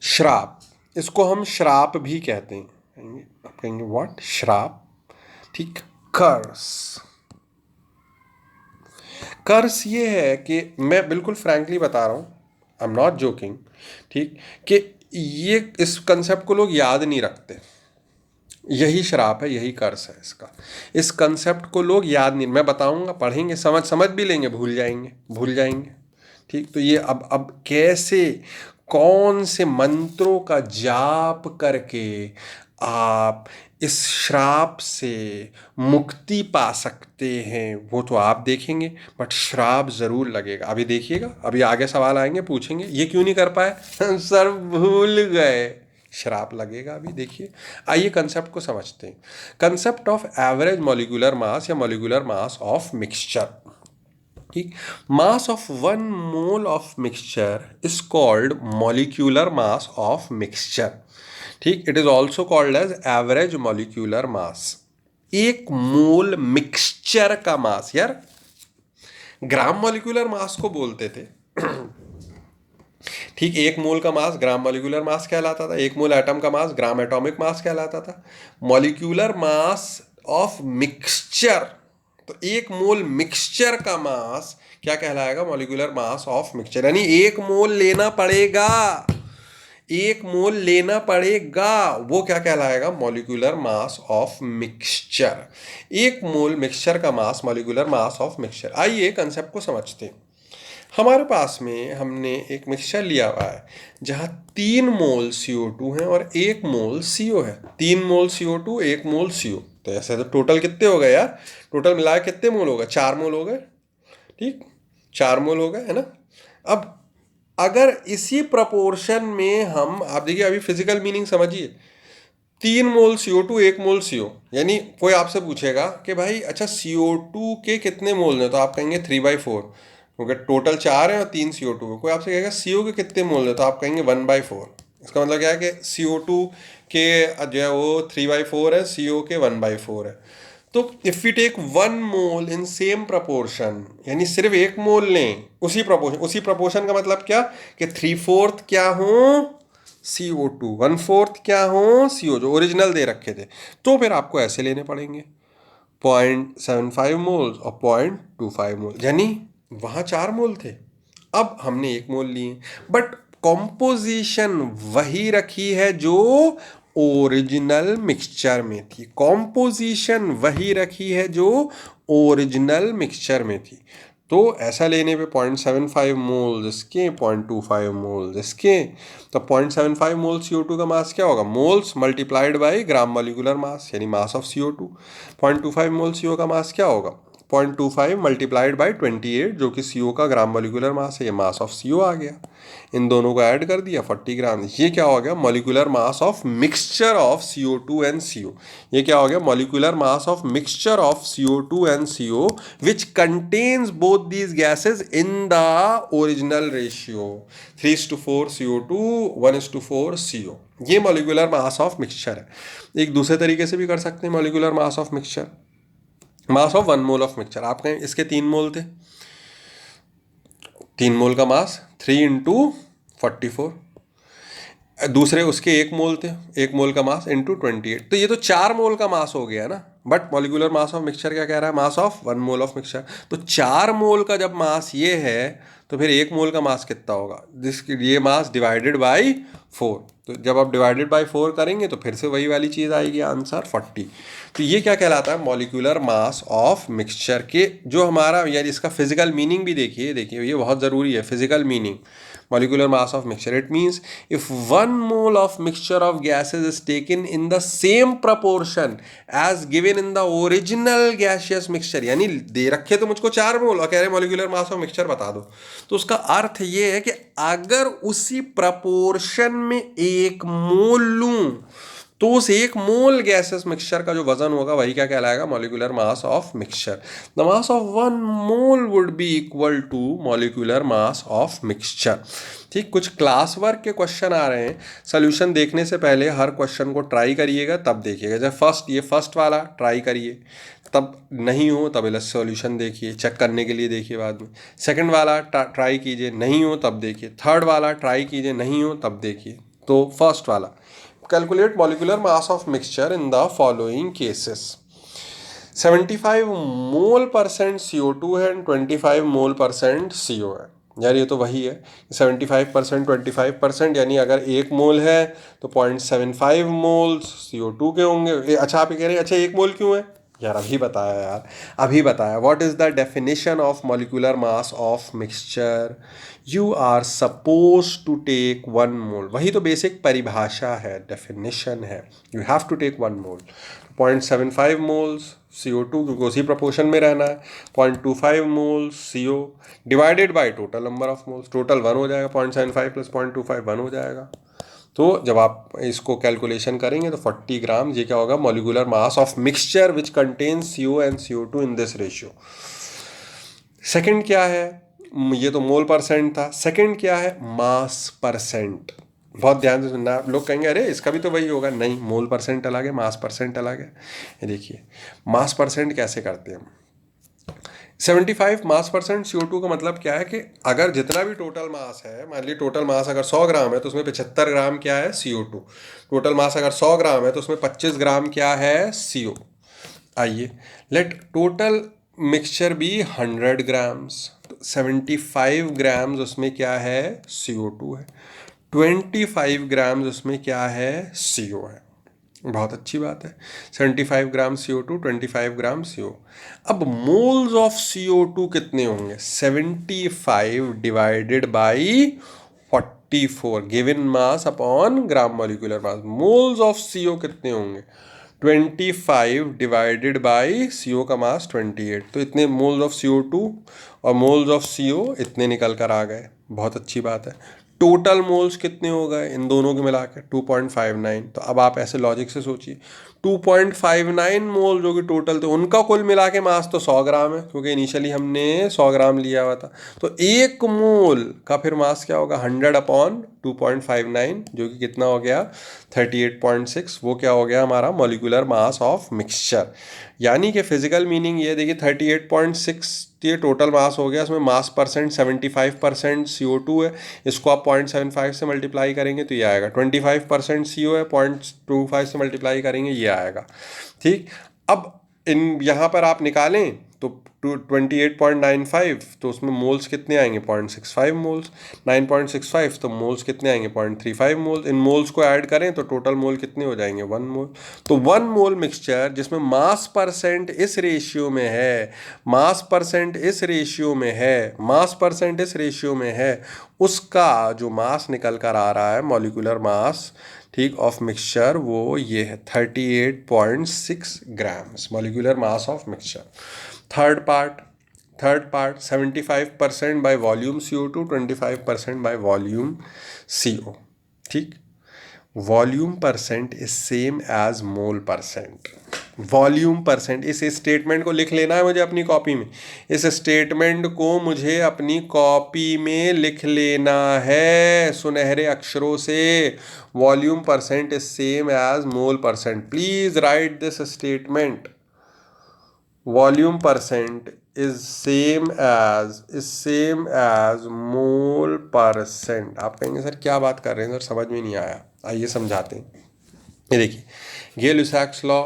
श्राप, इसको हम श्राप भी कहते हैं। आप कहेंगे व्हाट? श्राप, ठीक। कर्स, कर्स ये है कि मैं बिल्कुल फ्रैंकली बता रहा हूँ, आई एम नॉट जोकिंग, ठीक, कि ये इस कंसेप्ट को लोग याद नहीं रखते। यही श्राप है, यही कर्स है इसका। इस कंसेप्ट को लोग याद नहीं, मैं बताऊंगा, पढ़ेंगे, समझ भी लेंगे, भूल जाएंगे, ठीक। तो ये अब कैसे, कौन से मंत्रों का जाप करके आप इस श्राप से मुक्ति पा सकते हैं वो तो आप देखेंगे, बट श्राप जरूर लगेगा। अभी देखिएगा, अभी आगे सवाल आएंगे, पूछेंगे ये क्यों नहीं कर पाए सर भूल गए, श्राप लगेगा। अभी देखिए, आइए कंसेप्ट को समझते हैं। Concept of average molecular mass या मॉलिक्यूलर मास ऑफ मिक्सचर, ठीक। Mass of 1 mole of mixture is called molecular mass of mixture, ठीक। It is also called as average molecular mass. एक मोल मिक्सचर का मास, यार gram molecular mass को बोलते थे, ठीक। एक मोल का मास ग्राम मॉलिक्यूलर मास कहलाता था, एक मोल एटम का मास ग्राम एटॉमिक मास कहलाता था। मॉलिक्यूलर मास ऑफ मिक्सचर, तो एक मोल मिक्सचर का मास क्या कहलाएगा? Molecular mass of mixture. यानी एक मोल लेना पड़ेगा, एक मोल लेना पड़ेगा, वो क्या कहलाएगा? Molecular mass of mixture. एक मोल मिक्सचर का मास मॉलिक्यूलर मास ऑफ मिक्सचर। आइए कंसेप्ट को समझते हैं। हमारे पास में हमने एक मिक्सचर लिया हुआ है जहाँ 3 मोल CO2 है और 1 मोल CO है। 3 मोल CO2, 1 मोल CO। तो ऐसे तो टोटल कितने हो गए यार? टोटल मिलाकर कितने मोल हो गए? 4 मोल हो गए, ठीक। 4 मोल हो गए, है ना। अब अगर इसी प्रपोर्शन में हम, आप देखिए अभी फिजिकल मीनिंग समझिए, 3 मोल CO2, 1 मोल CO, यानी कोई आपसे पूछेगा कि भाई अच्छा CO2 के कितने मोल हैं, तो आप कहेंगे 3/4, क्योंकि टोटल 4 है और 3 CO2 है। कोई आपसे कहेगा CO के कितने मोल हैं, तो आप कहेंगे 1/4। इसका मतलब क्या है कि CO2 के जो है वो 3/4 है, CO के 1/4 है। तो if we take 1 mole in same proportion, यानी सिर्फ 1 मोल लें उसी प्रपोर्शन, उसी प्रपोर्शन का मतलब क्या कि 3/4 क्या हो CO2, 1/4 क्या हो CO, जो ओरिजिनल दे रखे थे। तो फिर आपको ऐसे लेने पड़ेंगे 0.75 मोल्स और 0.25 मोल, यानी वहाँ 4 मोल थे, अब हमने 1 मोल लिए, बट कॉम्पोजिशन वही रखी है जो ओरिजिनल मिक्सचर में थी। कॉम्पोजिशन वही रखी है जो ओरिजिनल मिक्सचर में थी। तो ऐसा लेने पे 0.75 मोल्स इसके, 0.25 मोल्स इसके, तो 0.75 मोल CO2 का मास क्या होगा? Moles multiplied by gram molecular mass, यानी mass of CO2। 0.25 mole CO का मास क्या होगा? 0.25 मल्टीप्लाइड बाई 28, जो कि CO का ग्राम मॉलिक्यूलर मास है, ये मास ऑफ CO आ गया। इन दोनों को ऐड कर दिया 40 ग्राम। ये क्या हो गया? Molecular mass of mixture of CO2 and CO। ये क्या हो गया? Molecular mass of mixture of CO2 and CO which contains both these gases in the original ratio 3:4 CO2, 1:4 CO। ये मॉलिक्यूलर मास ऑफ मिक्सचर है। एक दूसरे तरीके से भी कर सकते हैं molecular mass of mixture, mass of 1 mole of mixture. आप कहें इसके 3 मोल थे, 3 मोल का मास 3 इंटू 44, दूसरे उसके 1 मोल थे, 1 मोल का मास इंटू 28, तो ये तो 4 मोल का मास हो गया ना। But molecular mass of mixture क्या कह रहा है? मास ऑफ 1 मोल ऑफ मिक्सचर। तो 4 मोल का जब मास ये है तो फिर 1 मोल का मास कितना होगा, ये मास डिवाइडेड बाई 4। तो जब आप डिवाइडेड बाई 4 करेंगे तो फिर से वही वाली चीज़ आएगी, आंसर 40। तो ये क्या कहलाता है, मॉलिक्यूलर मास ऑफ मिक्सचर के जो हमारा, यानी इसका फिजिकल मीनिंग भी देखिए ये बहुत ज़रूरी है, physical meaning molecular mass of mixture. It means if 1 mole of mixture of gases is taken in the same proportion as given in the original gaseous mixture, यानी दे रखे तो मुझको 4 मोल और कह रहे molecular mass of mixture बता दो, तो उसका अर्थ ये है कि अगर उसी प्रपोर्शन में 1 मोल लूं तो उस 1 मोल गैसेस मिक्सचर का जो वजन होगा वही क्या कहलाएगा, molecular mass of mixture. The mass of 1 mole would be equal to molecular mass of mixture. ठीक, कुछ क्लास वर्क के क्वेश्चन आ रहे हैं, सोल्यूशन देखने से पहले हर क्वेश्चन को ट्राई करिएगा तब देखिएगा। जैसे ये फर्स्ट वाला ट्राई करिए, तब नहीं हो तब इसका सॉल्यूशन देखिए, चेक करने के लिए देखिए बाद में। सेकंड वाला ट्राई कीजिए, नहीं हो तब देखिए। थर्ड वाला ट्राई कीजिए, नहीं हो तब देखिए। तो फर्स्ट वाला, calculate molecular mass of mixture in the following cases. 75 mole percent CO2 है एंड 25 मोल परसेंट CO है। यार ये तो वही है, 75% 25%, यानी अगर 1 मोल है तो 0.75 मोल्स CO2 के होंगे। अच्छा, आप ये कह रहे हैं अच्छा 1 मोल क्यों है, यार अभी बताया what is the definition of molecular mass of mixture, you are suppose to take 1 mole, वही तो बेसिक परिभाषा है, डेफिनेशन है, you have to take 1 mole. 0.75 moles CO2 क्योंकि उसी प्रपोर्शन में रहना है, 0.25 moles CO divided by total number of moles, total 1 हो जाएगा, 0.75 प्लस 0.25 1 हो जाएगा। तो जब आप इसको कैलकुलेशन करेंगे तो 40 ग्राम ये क्या होगा, molecular mass of mixture which contains CO and CO2 in this ratio. Second क्या है, ये तो मोल परसेंट था, सेकंड क्या है, मास परसेंट। बहुत ध्यान से सुनना, लोग कहेंगे अरे इसका भी तो वही होगा, नहीं, मोल परसेंट अलग है, मास परसेंट अलग है। ये देखिए मास परसेंट कैसे करते हैं हम। 75 मास परसेंट CO2 का मतलब क्या है कि अगर जितना भी टोटल मास है, मान लीजिए टोटल मास अगर 100 ग्राम है तो उसमें 75 ग्राम क्या है, CO2। टोटल मास अगर 100 ग्राम है तो उसमें 25 ग्राम क्या है, CO। आइए let total mixture be 100 grams, तो 75 ग्राम्स उसमें क्या है, CO2 है, 25 ग्राम्स उसमें क्या है, CO है। बहुत अच्छी बात है, 75 ग्राम CO2, 25 ग्राम CO। अब मोल्स ऑफ CO2 कितने होंगे, 75 divided by 44 given mass upon gram molecular mass. Moles of CO कितने होंगे, 25 डिवाइडेड बाई CO का मास 28, तो इतने मोल्स ऑफ CO2 और मोल्स ऑफ CO इतने निकल कर आ गए। बहुत अच्छी बात है। टोटल मोल्स कितने हो गए इन दोनों के मिला के, 2.59। तो अब आप ऐसे लॉजिक से सोचिए, 2.59 मोल जो कि टोटल थे उनका कुल मिला के मास तो 100 ग्राम है, क्योंकि इनिशियली हमने 100 ग्राम लिया हुआ था। तो 1 मोल का फिर मास क्या होगा, 100 अपॉन 2.59, जो कि कितना हो गया, 38.6। वो क्या हो गया हमारा मॉलिक्यूलर मास ऑफ मिक्सचर। यानी कि फिजिकल मीनिंग ये देखिए 38.6 ये टोटल मास हो गया, इसमें मास परसेंट 75% CO2 है, इसको आप 0.75 से मल्टीप्लाई करेंगे तो ये आएगा, 25% CO है, 0.25 से मल्टीप्लाई करेंगे ये आएगा। ठीक, अब इन यहाँ पर आप निकालें तो 28.95, तो उसमें मोल्स कितने आएंगे, 0.65 मोल्स, 9.65 तो मोल्स कितने आएंगे, 0.35 मोल्स। इन मोल्स को ऐड करें तो टोटल मोल कितने हो जाएंगे, 1 मोल। तो 1 मोल मिक्सचर जिसमें मास परसेंट इस रेशियो में है, मास परसेंट इस रेशियो में है, मास परसेंट इस रेशियो में है, उसका जो मास निकल कर आ रहा है मॉलिक्यूलर मास, ठीक, ऑफ मिक्सचर, वो ये है 38.6 grams molecular mass of mixture. Third part 75% by volume CO2, 25% by volume CO। ठीक, volume percent is same as mole percent. Volume percent, इस स्टेटमेंट को लिख लेना है मुझे अपनी कॉपी में, इस स्टेटमेंट को मुझे अपनी कॉपी में लिख लेना है सुनहरे अक्षरों से। Volume percent is same as mole percent, please write this statement. Volume percent is same as mole percent. आप कहेंगे सर क्या बात कर रहे हैं सर, समझ में नहीं आया, आइए समझाते हैं। ये देखिए, Gay Lussac's law,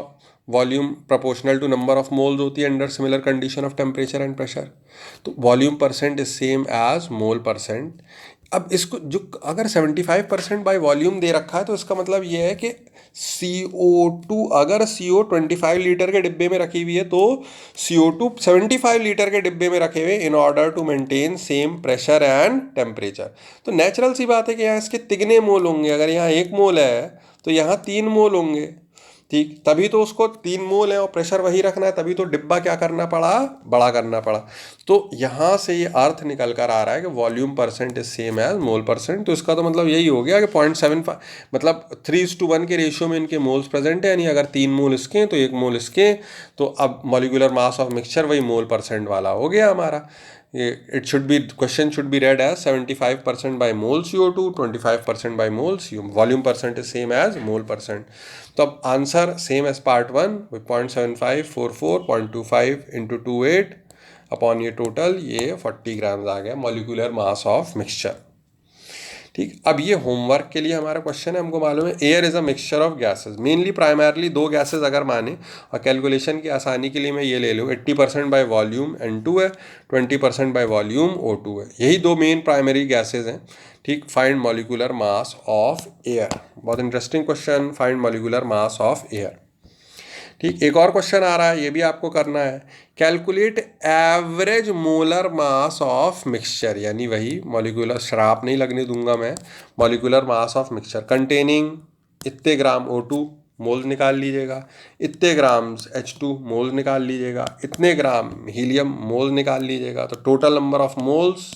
volume proportional to number of moles होती है under similar condition of temperature and pressure. तो volume percent is same as mole percent. अब इसको जो अगर 75% बाई वॉल्यूम दे रखा है तो इसका मतलब ये है कि CO2, अगर CO 25 लीटर के डिब्बे में रखी हुई है तो CO2 75 लीटर के डिब्बे में रखे हुए in order to maintain same pressure and temperature. तो नेचुरल सी बात है कि यहाँ इसके तिगने मोल होंगे। अगर यहाँ 1 मोल है तो यहाँ 3 मोल होंगे, ठीक। तभी तो उसको 3 मोल है और प्रेशर वही रखना है, तभी तो डिब्बा क्या करना पड़ा, बड़ा करना पड़ा। तो यहाँ से ये अर्थ निकल कर आ रहा है कि volume percent is same as mole percent. तो इसका तो मतलब यही हो गया कि 0.75 मतलब 3:1 के रेशियो में इनके मोल्स प्रेजेंट है, यानी अगर 3 मोल इसके हैं तो 1 मोल इसके। तो अब मॉलिक्यूलर मास ऑफ मिक्सचर वही मोल परसेंट वाला हो गया हमारा। It should be, question should be read as 75% by mole CO2, 25% by mole CO. Volume percent is same as mole percent. तो अब answer same as part 1 with 0.7544 0.25 into 28 upon ये total ये 40 grams आ गया molecular mass of mixture, ठीक। अब ये homework के लिए हमारा क्वेश्चन है। हमको मालूम है air is a mixture of gases, mainly primarily 2 gases अगर माने, और कैलकुलेशन की आसानी के लिए मैं ये ले लूँ 80% बाय वॉल्यूम N2 है, 20% बाय वॉल्यूम O2 है। यही 2 मेन प्राइमरी गैसेज हैं, ठीक। Find molecular mass of air, बहुत interesting question, find molecular mass of air, ठीक। एक और क्वेश्चन आ रहा है, ये भी आपको करना है, calculate average molar mass of mixture, यानी वही मॉलिक्यूलर, श्राप नहीं लगने दूंगा मैं, molecular mass of mixture containing इतने ग्राम O2 मोल्स निकाल लीजिएगा, इतने ग्राम H2 मोल्स निकाल लीजिएगा, इतने ग्राम हीलियम मोल्स निकाल लीजिएगा। तो total number of moles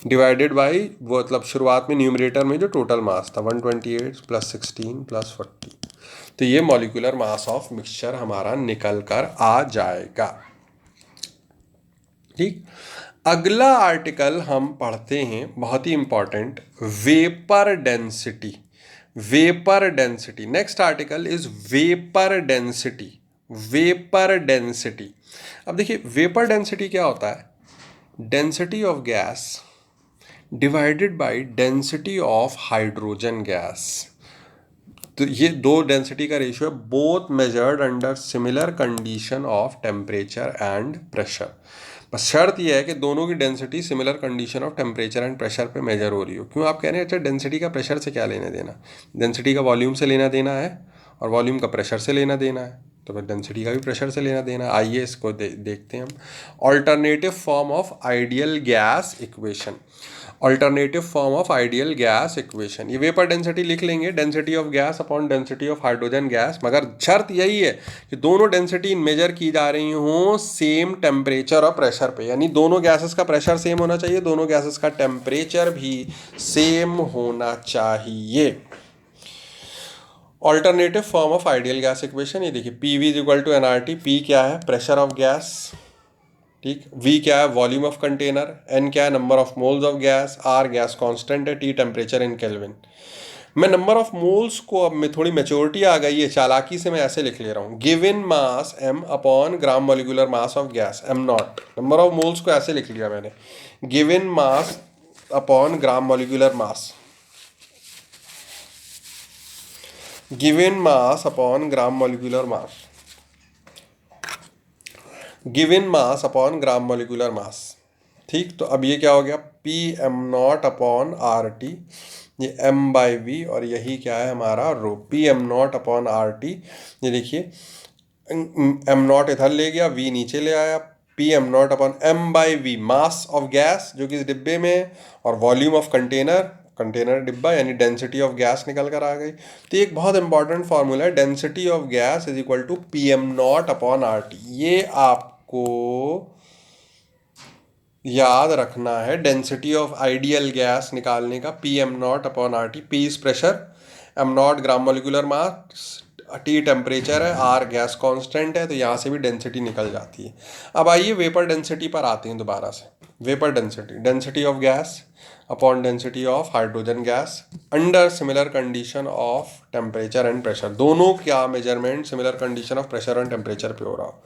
divided by वो, मतलब शुरुआत में न्यूमरेटर में जो टोटल मास था 128 + 16 + 40, तो ये मॉलिक्यूलर मास ऑफ मिक्सचर हमारा निकल कर आ जाएगा, ठीक। अगला आर्टिकल हम पढ़ते हैं, बहुत ही important, vapour density. Vapour density, next article is vapour density. Vapour density, अब देखिए वेपर डेंसिटी क्या होता है, density of gas divided by density of hydrogen gas. तो ये 2 डेंसिटी का रेशियो है, both measured under similar condition of temperature and pressure. बस शर्त यह है कि दोनों की density similar condition of temperature and pressure पे मेजर हो रही हो। क्यों आप कह रहे हैं अच्छा डेंसिटी का प्रेशर से क्या लेना देना, डेंसिटी का वॉल्यूम से लेना देना है और वॉल्यूम का प्रेशर से लेना देना है, तो फिर डेंसिटी का भी प्रेशर से लेना देना है। आइए इसको देखते हैं हम। Alternative form of ideal gas equation, alternative form of ideal gas equation, ये वेपर डेंसिटी लिख लेंगे, density of gas upon density of hydrogen gas, मगर शर्त यही है कि दोनों डेंसिटी मेजर की जा रही हों सेम टेम्परेचर और प्रेशर पे, यानी दोनों गैसेस का प्रेशर सेम होना चाहिए, दोनों गैसेस का टेम्परेचर भी सेम होना चाहिए। Alternative form of ideal gas equation, ये देखिए PV = nRT। P क्या है, प्रेशर ऑफ गैस, ठीक। V क्या है, वॉल्यूम ऑफ कंटेनर, N क्या है, number of moles of gas, R gas constant है, T टेम्परेचर इन केल्विन। मैं नंबर ऑफ मोल्स को, अब में थोड़ी मेच्योरिटी आ गई है, चालाकी से मैं ऐसे लिख ले रहा हूँ, given mass M upon gram molecular mass of gas M0। Number of moles को ऐसे लिख लिया मैंने, given mass upon gram molecular mass, given mass upon gram molecular mass, given mass upon gram molecular mass, ठीक। तो अब ये क्या हो गया, PM0 अपॉन RT, ये M/V, और यही क्या है हमारा रो, PM0 अपॉन RT। ये देखिए M0 इधर ले गया, V नीचे ले आया, PM0 upon M/V, mass of gas जो कि इस डिब्बे में है, और वॉल्यूम ऑफ कंटेनर, कंटेनर डिब्बा, यानी डेंसिटी ऑफ गैस निकल कर आ गई। तो एक बहुत इंपॉर्टेंट फार्मूला है, density of gas is equal to PM0 upon RT। ये आपको याद रखना है, डेंसिटी ऑफ आइडियल गैस निकालने का, PM0 upon RT। P is pressure, M0 gram molecular mass, T temperature है, R गैस कांस्टेंट है, तो यहाँ से भी डेंसिटी निकल जाती है। अब आइए वेपर डेंसिटी पर आते हैं दोबारा से। Vapour density, density of gas upon density of hydrogen gas under similar condition of temperature and pressure, दोनों क्या measurement similar condition of pressure and temperature पे हो रहा हो।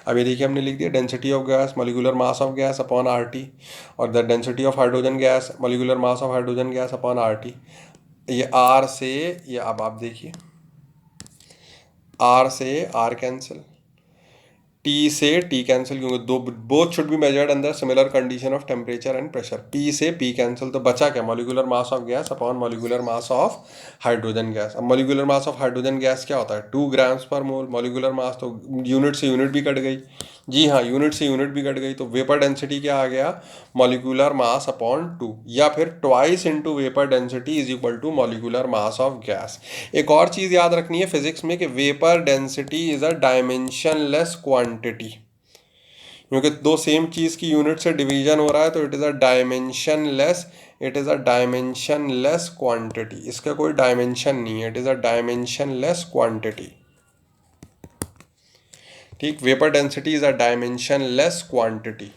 अब ये देखिए हमने लिख दिया density of gas molecular mass of gas upon RT, और the density of hydrogen gas molecular mass of hydrogen gas upon RT। ये R से ये, अब आप देखिए आर से आर कैंसिल, टी से टी कैंसिल, क्योंकि दो both should be measured under similar condition of temperature and pressure. P से पी कैंसिल, तो बचा क्या, molecular mass of gas upon molecular mass of hydrogen gas. अब molecular mass of hydrogen gas क्या होता है, 2 ग्राम्स पर मोल। मॉलिक्यूलर मास तो यूनिट से यूनिट भी कट गई, जी हाँ, यूनिट से यूनिट भी कट गई, तो वेपर डेंसिटी क्या आ गया, मॉलिक्यूलर मास अपॉन 2, या फिर twice into vapour density is equal to molecular mass of gas. एक और चीज़ याद रखनी है फिजिक्स में कि vapour density is a dimensionless quantity, क्योंकि दो सेम चीज़ की यूनिट से डिवीजन हो रहा है, तो it is a dimensionless, it is a dimensionless quantity, इसका कोई डायमेंशन नहीं है, it is a dimensionless quantity. ठीक, vapour density is a dimensionless quantity,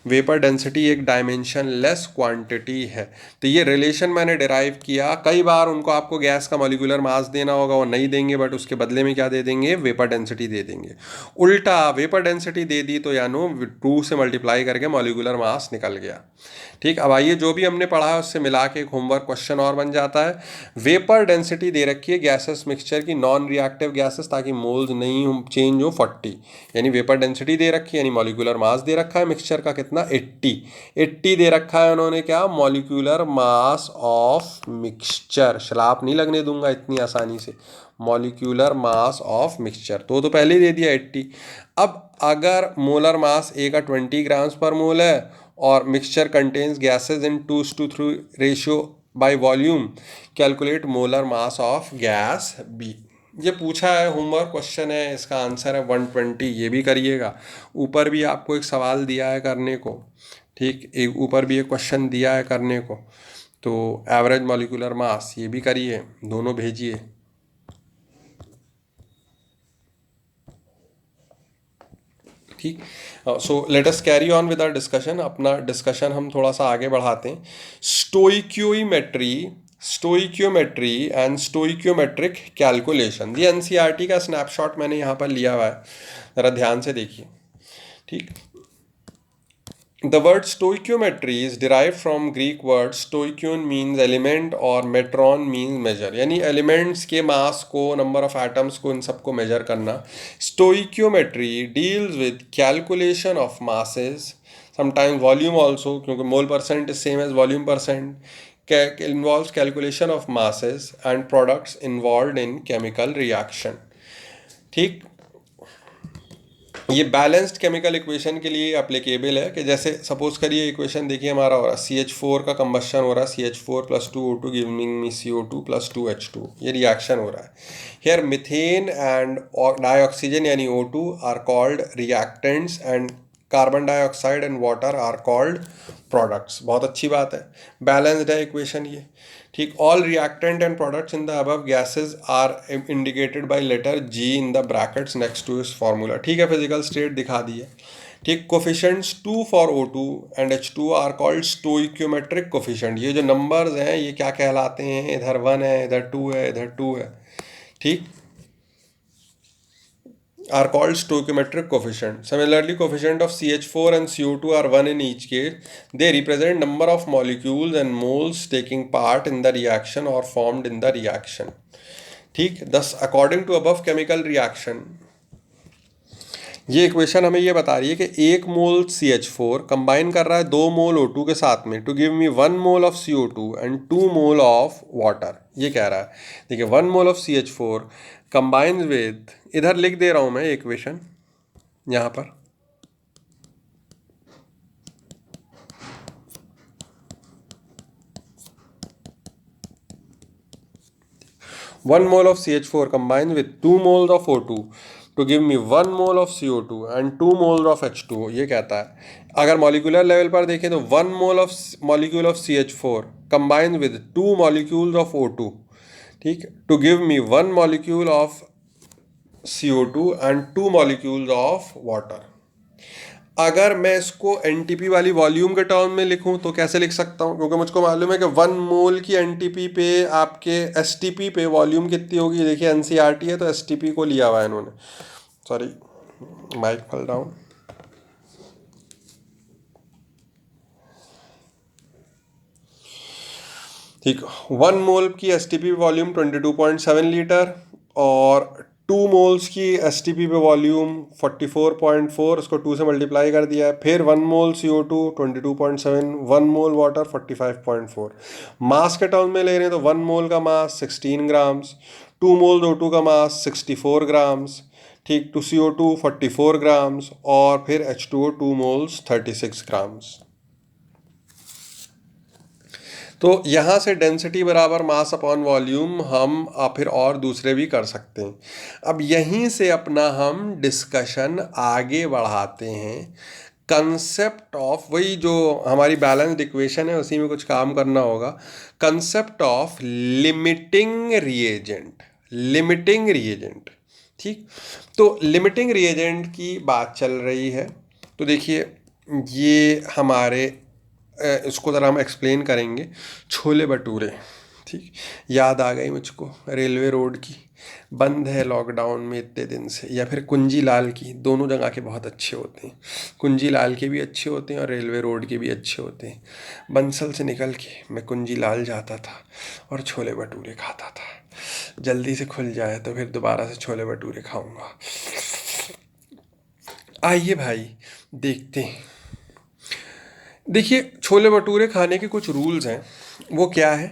vapour density एक डायमेंशन लेस क्वांटिटी है। तो ये रिलेशन मैंने डिराइव किया। कई बार उनको आपको गैस का मॉलिक्यूलर मास देना होगा, वो नहीं देंगे, बट उसके बदले में क्या दे देंगे, वेपर डेंसिटी दे देंगे। उल्टा वेपर डेंसिटी दे दी तो यानो 2 से मल्टीप्लाई करके मॉलिक्यूलर मास निकल गया। ठीक, अब आइए जो भी हमने पढ़ा है उससे मिला के एक होमवर्क क्वेश्चन और बन जाता है। वेपर डेंसिटी दे रखी है गैसेस मिक्सचर की, नॉन रिएक्टिव गैसेस, ताकि मोल्स नहीं चेंज हो 40, यानी वेपर डेंसिटी दे रखी है, यानी मॉलिक्यूलर मास दे रखा है मिक्सचर का कितना, 80 दे रखा है उन्होंने, क्या, मॉलिक्यूलर मास ऑफ मिक्सचर। शराब नहीं लगने दूंगा इतनी आसानी से, मॉलिक्यूलर मास ऑफ मिक्सचर तो पहले ही दे दिया 80। अब अगर मोलर मास ए का 20 ग्राम्स पर मोल है और mixture contains gases in 2:3 ratio by volume, calculate molar mass of gas B. ये पूछा है, होमवर्क क्वेश्चन है, इसका आंसर है 120, ये भी करिएगा। ऊपर भी आपको एक सवाल दिया है करने को, ठीक, एक ऊपर भी एक क्वेश्चन दिया है करने को, तो एवरेज मॉलिक्यूलर मास ये भी करिए, दोनों भेजिए। ठीक, so let us carry on with our discussion. अपना डिस्कशन हम थोड़ा सा आगे बढ़ाते हैं। Stoichiometry, stoichiometry and stoichiometric calculation, ये एनसीईआरटी का स्नैपशॉट मैंने यहाँ पर लिया हुआ है, ज़रा ध्यान से देखिए। ठीक, the word stoichiometry is derived from Greek word stoichion means element और metron means measure, यानी elements के mass को, number of atoms को, इन सबको measure करना। Stoichiometry deals with calculation of masses, sometimes volume also, क्योंकि mole percent is same as volume percent, involves calculation of masses and products involved in chemical reaction। ठीक, ये balanced chemical equation के लिए applicable है, कि जैसे suppose करिए equation देखिए हमारा हो रहा है, CH4 का कंबशन हो रहा है, CH4 + 2O2 giving me CO2 + 2H2, ये रिएक्शन हो रहा है। हियर मिथेन एंड डाइऑक्सीजन यानी O2 are called reactants and carbon dioxide and water are called products. बहुत अच्छी बात है, बैलेंस्ड है इक्वेशन ये। ठीक, all reactant and products in the above gases are indicated by letter G in the brackets next to this formula. ठीक है, physical state दिखा दी है। ठीक, coefficients 2 for O2 and H2 are called stoichiometric coefficient. ये जो numbers हैं ये क्या कहलाते हैं, इधर 1 है, इधर 2 है, इधर 2 है, ठीक, are called stoichiometric coefficient. Similarly, coefficient of CH4 and CO2 are 1 in each case. They represent number of molecules and moles taking part in the reaction or formed in the reaction. ठीक, thus according to above chemical reaction, ये equation हमें ये बता रही है कि 1 मोल CH4 combine कर रहा है 2 मोल O2 के साथ में to give me 1 mole of CO2 and 2 mole of water. ये कह रहा है, देखिए 1 mole of CH4 combines with, इधर लिख दे रहा हूँ मैं इक्वेशन यहाँ पर, 1 mole of CH4 combined with 2 moles of O2 to give me 1 mole of CO2 and 2 moles of H2O। ये कहता है, अगर मॉलिक्यूलर लेवल पर देखें तो 1 mole of molecule of CH4 combined with 2 molecules of O2, ठीक, to give me 1 molecule of CO2 and 2 molecules of water। अगर मैं इसको एनटीपी वाली वॉल्यूम के टर्म में लिखूं तो कैसे लिख सकता हूं, क्योंकि मुझको मालूम है कि 1 मोल की एनटीपी पे आपके एसटीपी पे वॉल्यूम कितनी होगी। देखिए एनसीईआरटी है तो एसटीपी को लिया हुआ है इन्होंने, सॉरी माइक फॉल डाउन। ठीक, 1 मोल की एसटीपी वॉल्यूम 22.7 लीटर और 2 मोल्स की एसटीपी पे वॉल्यूम 44.4, उसको 2 से मल्टीप्लाई कर दिया है। फिर 1 मोल CO2 22.7, 1 मोल वाटर 45.4। मास के टर्म में ले रहे हैं तो 1 मोल का मास 16 ग्राम्स, 2 मोल O2 का मास 64 ग्राम्स, ठीक, टू CO2 44 ग्राम्स, और फिर H2O 2 मोल्स 36 ग्राम्स। तो यहाँ से डेंसिटी बराबर मास अपॉन वॉल्यूम हम फिर और दूसरे भी कर सकते हैं। अब यहीं से अपना हम डिस्कशन आगे बढ़ाते हैं। कंसेप्ट ऑफ, वही जो हमारी बैलेंस्ड इक्वेशन है उसी में कुछ काम करना होगा। Concept of limiting reagent, limiting reagent, ठीक। तो लिमिटिंग रिएजेंट की बात चल रही है। तो देखिए ये हमारे इसको ज़रा हम एक्सप्लेन करेंगे। छोले भटूरे, ठीक, याद आ गई मुझको रेलवे रोड की, बंद है लॉकडाउन में इतने दिन से। या फिर कुंजी लाल की, दोनों जगह के बहुत अच्छे होते हैं। कुंजी लाल के भी अच्छे होते हैं और रेलवे रोड के भी अच्छे होते हैं। बंसल से निकल के मैं कुंजी लाल जाता था और छोले भटूरे खाता था। जल्दी से खुल जाए तो फिर दोबारा से छोले भटूरे खाऊंगा। आइए भाई देखते हैं। देखिए छोले भटूरे खाने के कुछ रूल्स हैं। वो क्या है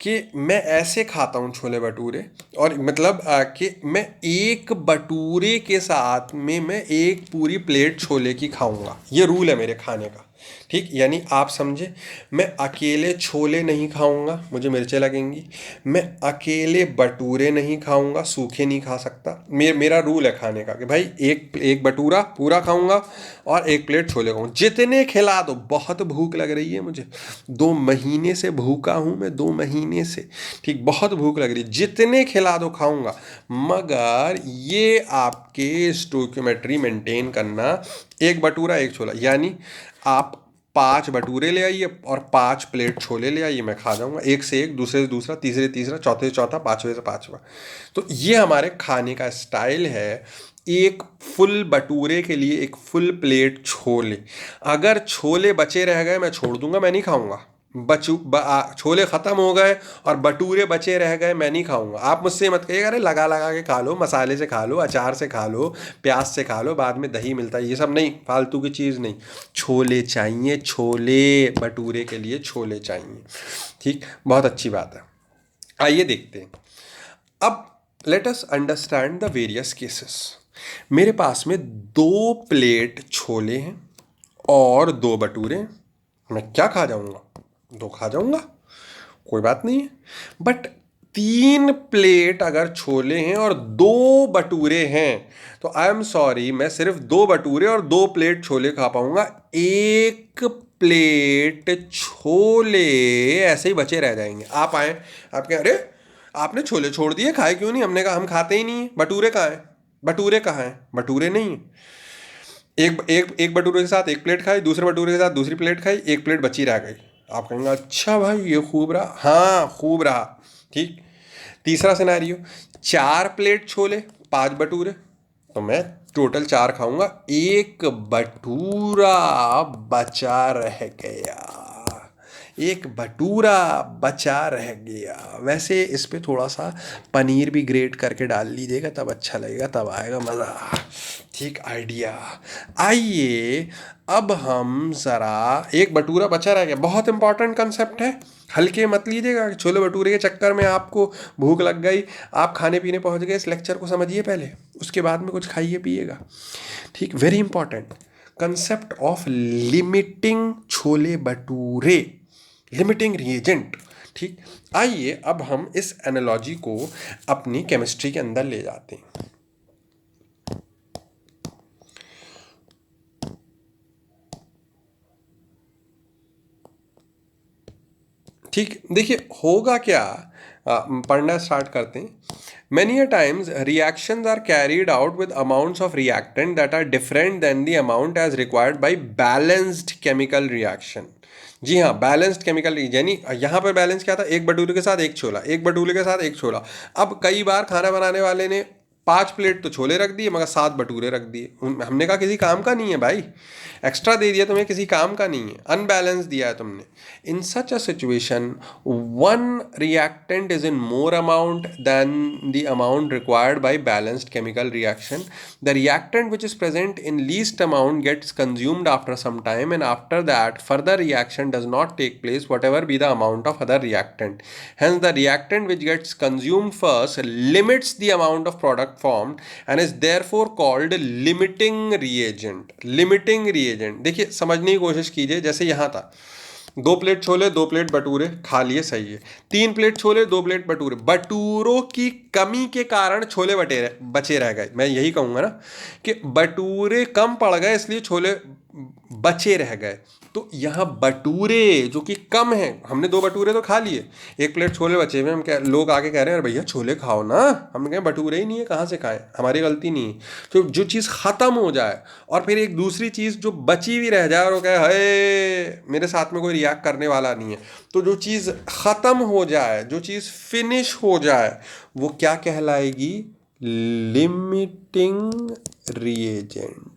कि मैं ऐसे खाता हूँ छोले भटूरे, और मतलब कि मैं एक भटूरे के साथ में मैं एक पूरी प्लेट छोले की खाऊंगा। ये रूल है मेरे खाने का, ठीक। यानी आप समझे, मैं अकेले छोले नहीं खाऊंगा, मुझे मिर्चें लगेंगी। मैं अकेले भटूरे नहीं खाऊंगा, सूखे नहीं खा सकता। मेरा रूल है खाने का कि भाई एक भटूरा पूरा खाऊंगा और एक प्लेट छोले खाऊंगा। जितने खिला दो, बहुत भूख लग रही है मुझे, 2 महीने से भूखा हूँ मैं, 2 महीने से, ठीक, बहुत भूख लग रही है। जितने खिला दो खाऊंगा, मगर ये आपके स्टोइकोमेट्री मेंटेन करना, एक भटूरा एक छोला, यानी आप 5 भटूरे ले आइए और 5 प्लेट छोले ले आइए, मैं खा जाऊंगा। एक से एक, दूसरे से दूसरा, तीसरे से तीसरा, चौथे से चौथा, पांचवे से पांचवा। तो ये हमारे खाने का स्टाइल है। एक फुल भटूरे के लिए एक फुल प्लेट छोले। अगर छोले बचे रह गए मैं छोड़ दूंगा, मैं नहीं खाऊंगा। छोले खत्म हो गए और भटूरे बचे रह गए, मैं नहीं खाऊंगा। आप मुझसे मत कहिएगा अरे लगा लगा के खा लो, मसाले से खा लो, अचार से खा लो, प्याज से खा लो, बाद में दही मिलता है, ये सब नहीं, फालतू की चीज़ नहीं। छोले चाहिए, छोले, भटूरे के लिए छोले चाहिए, ठीक। बहुत अच्छी बात है। आइए देखते हैं। अब let us understand the various cases. मेरे पास में 2 प्लेट छोले हैं और 2 भटूरे हैं। मैं क्या खा जाऊंगा? 2 खा जाऊंगा, कोई बात नहीं है। बट 3 प्लेट अगर छोले हैं और 2 भटूरे हैं तो आई एम सॉरी, मैं सिर्फ 2 भटूरे और 2 प्लेट छोले खा पाऊंगा। 1 प्लेट छोले ऐसे ही बचे रह जाएंगे। आप आए, आप कहें अरे आपने छोले छोड़ दिए, खाए क्यों नहीं? हमने कहा हम खाते ही नहीं है। भटूरे कहाँ हैं? भटूरे कहाँ हैं? भटूरे नहीं है। एक भटूरे के साथ एक प्लेट खाई, दूसरे भटूरे के साथ दूसरी प्लेट खाई, एक प्लेट बची रह गई। आप कहेंगे अच्छा भाई ये खूब रहा। हाँ खूब रहा, ठीक। तीसरा सिनेरियो, 4 प्लेट छोले 5 भटूरे, तो मैं टोटल 4 खाऊंगा, एक भटूरा बचा रह गया, एक भटूरा बचा रह गया। वैसे इस पे थोड़ा सा पनीर भी ग्रेट करके डाल लीजिएगा, तब अच्छा लगेगा, तब आएगा मज़ा, ठीक आइडिया। आइए अब हम ज़रा, एक भटूरा बचा रह गया, बहुत इंपॉर्टेंट कंसेप्ट है, हल्के मत लीजिएगा। छोले भटूरे के चक्कर में आपको भूख लग गई, आप खाने पीने पहुंच गए, इस लेक्चर को समझिए पहले, उसके बाद में कुछ खाइए पिइएगा, ठीक। Very important concept of limiting chole bhature, limiting reagent, ठीक। आइए अब हम इस एनालॉजी को अपनी केमिस्ट्री के अंदर ले जाते हैं। ठीक, देखिए होगा क्या, पढ़ना स्टार्ट करते हैं। Many a times reactions are carried out with amounts of reactant that are different than the amount as required by balanced chemical reaction। जी हाँ, बैलेंस्ड केमिकल, यानी यहाँ पर बैलेंस क्या था, एक भटूरे के साथ एक छोला, एक भटूरे के साथ एक छोला। अब कई बार खाना बनाने वाले ने 5 प्लेट तो छोले रख दिए मगर 7 भटूरे रख दिए। हमने कहा किसी काम का नहीं है भाई, एक्स्ट्रा दे दिया तुम्हें, किसी काम का नहीं है, अनबैलेंस दिया है तुमने। In such a situation one reactant is in more amount than the amount required by balanced chemical reaction. The reactant which is present in least amount gets consumed after some time and after that further reaction does not take place whatever be the amount of other reactant. Hence the reactant which gets consumed first limits the amount of product formed and is therefore called limiting reagent. Limiting reagent देखिए समझने की कोशिश कीजिए। जैसे यहाँ था 2 plate chole 2 plate bhature खा लिए, सही है। 3 प्लेट छोले 2 प्लेट भटूरे, भटूरों की कमी के कारण छोले बचे रह गए। मैं यही कहूँगा ना कि भटूरे कम पड़ गए इसलिए छोले बचे रह गए। तो यहाँ भटूरे जो कि कम हैं, हमने 2 भटूरे तो खा लिए, 1 प्लेट छोले बचे हुए, हम लोग आके कह रहे हैं अरे भैया छोले खाओ ना, हमने कहा भटूरे ही नहीं है, कहाँ से खाएं, हमारी गलती नहीं है। तो जो चीज़ ख़त्म हो जाए और फिर एक दूसरी चीज़ जो बची हुई रह जाए और वो कहे हाय मेरे साथ में कोई रिएक्ट करने वाला नहीं है, तो जो चीज़ ख़त्म हो जाए, जो चीज़ फिनिश हो जाए, वो क्या कहलाएगी? Limiting reagent.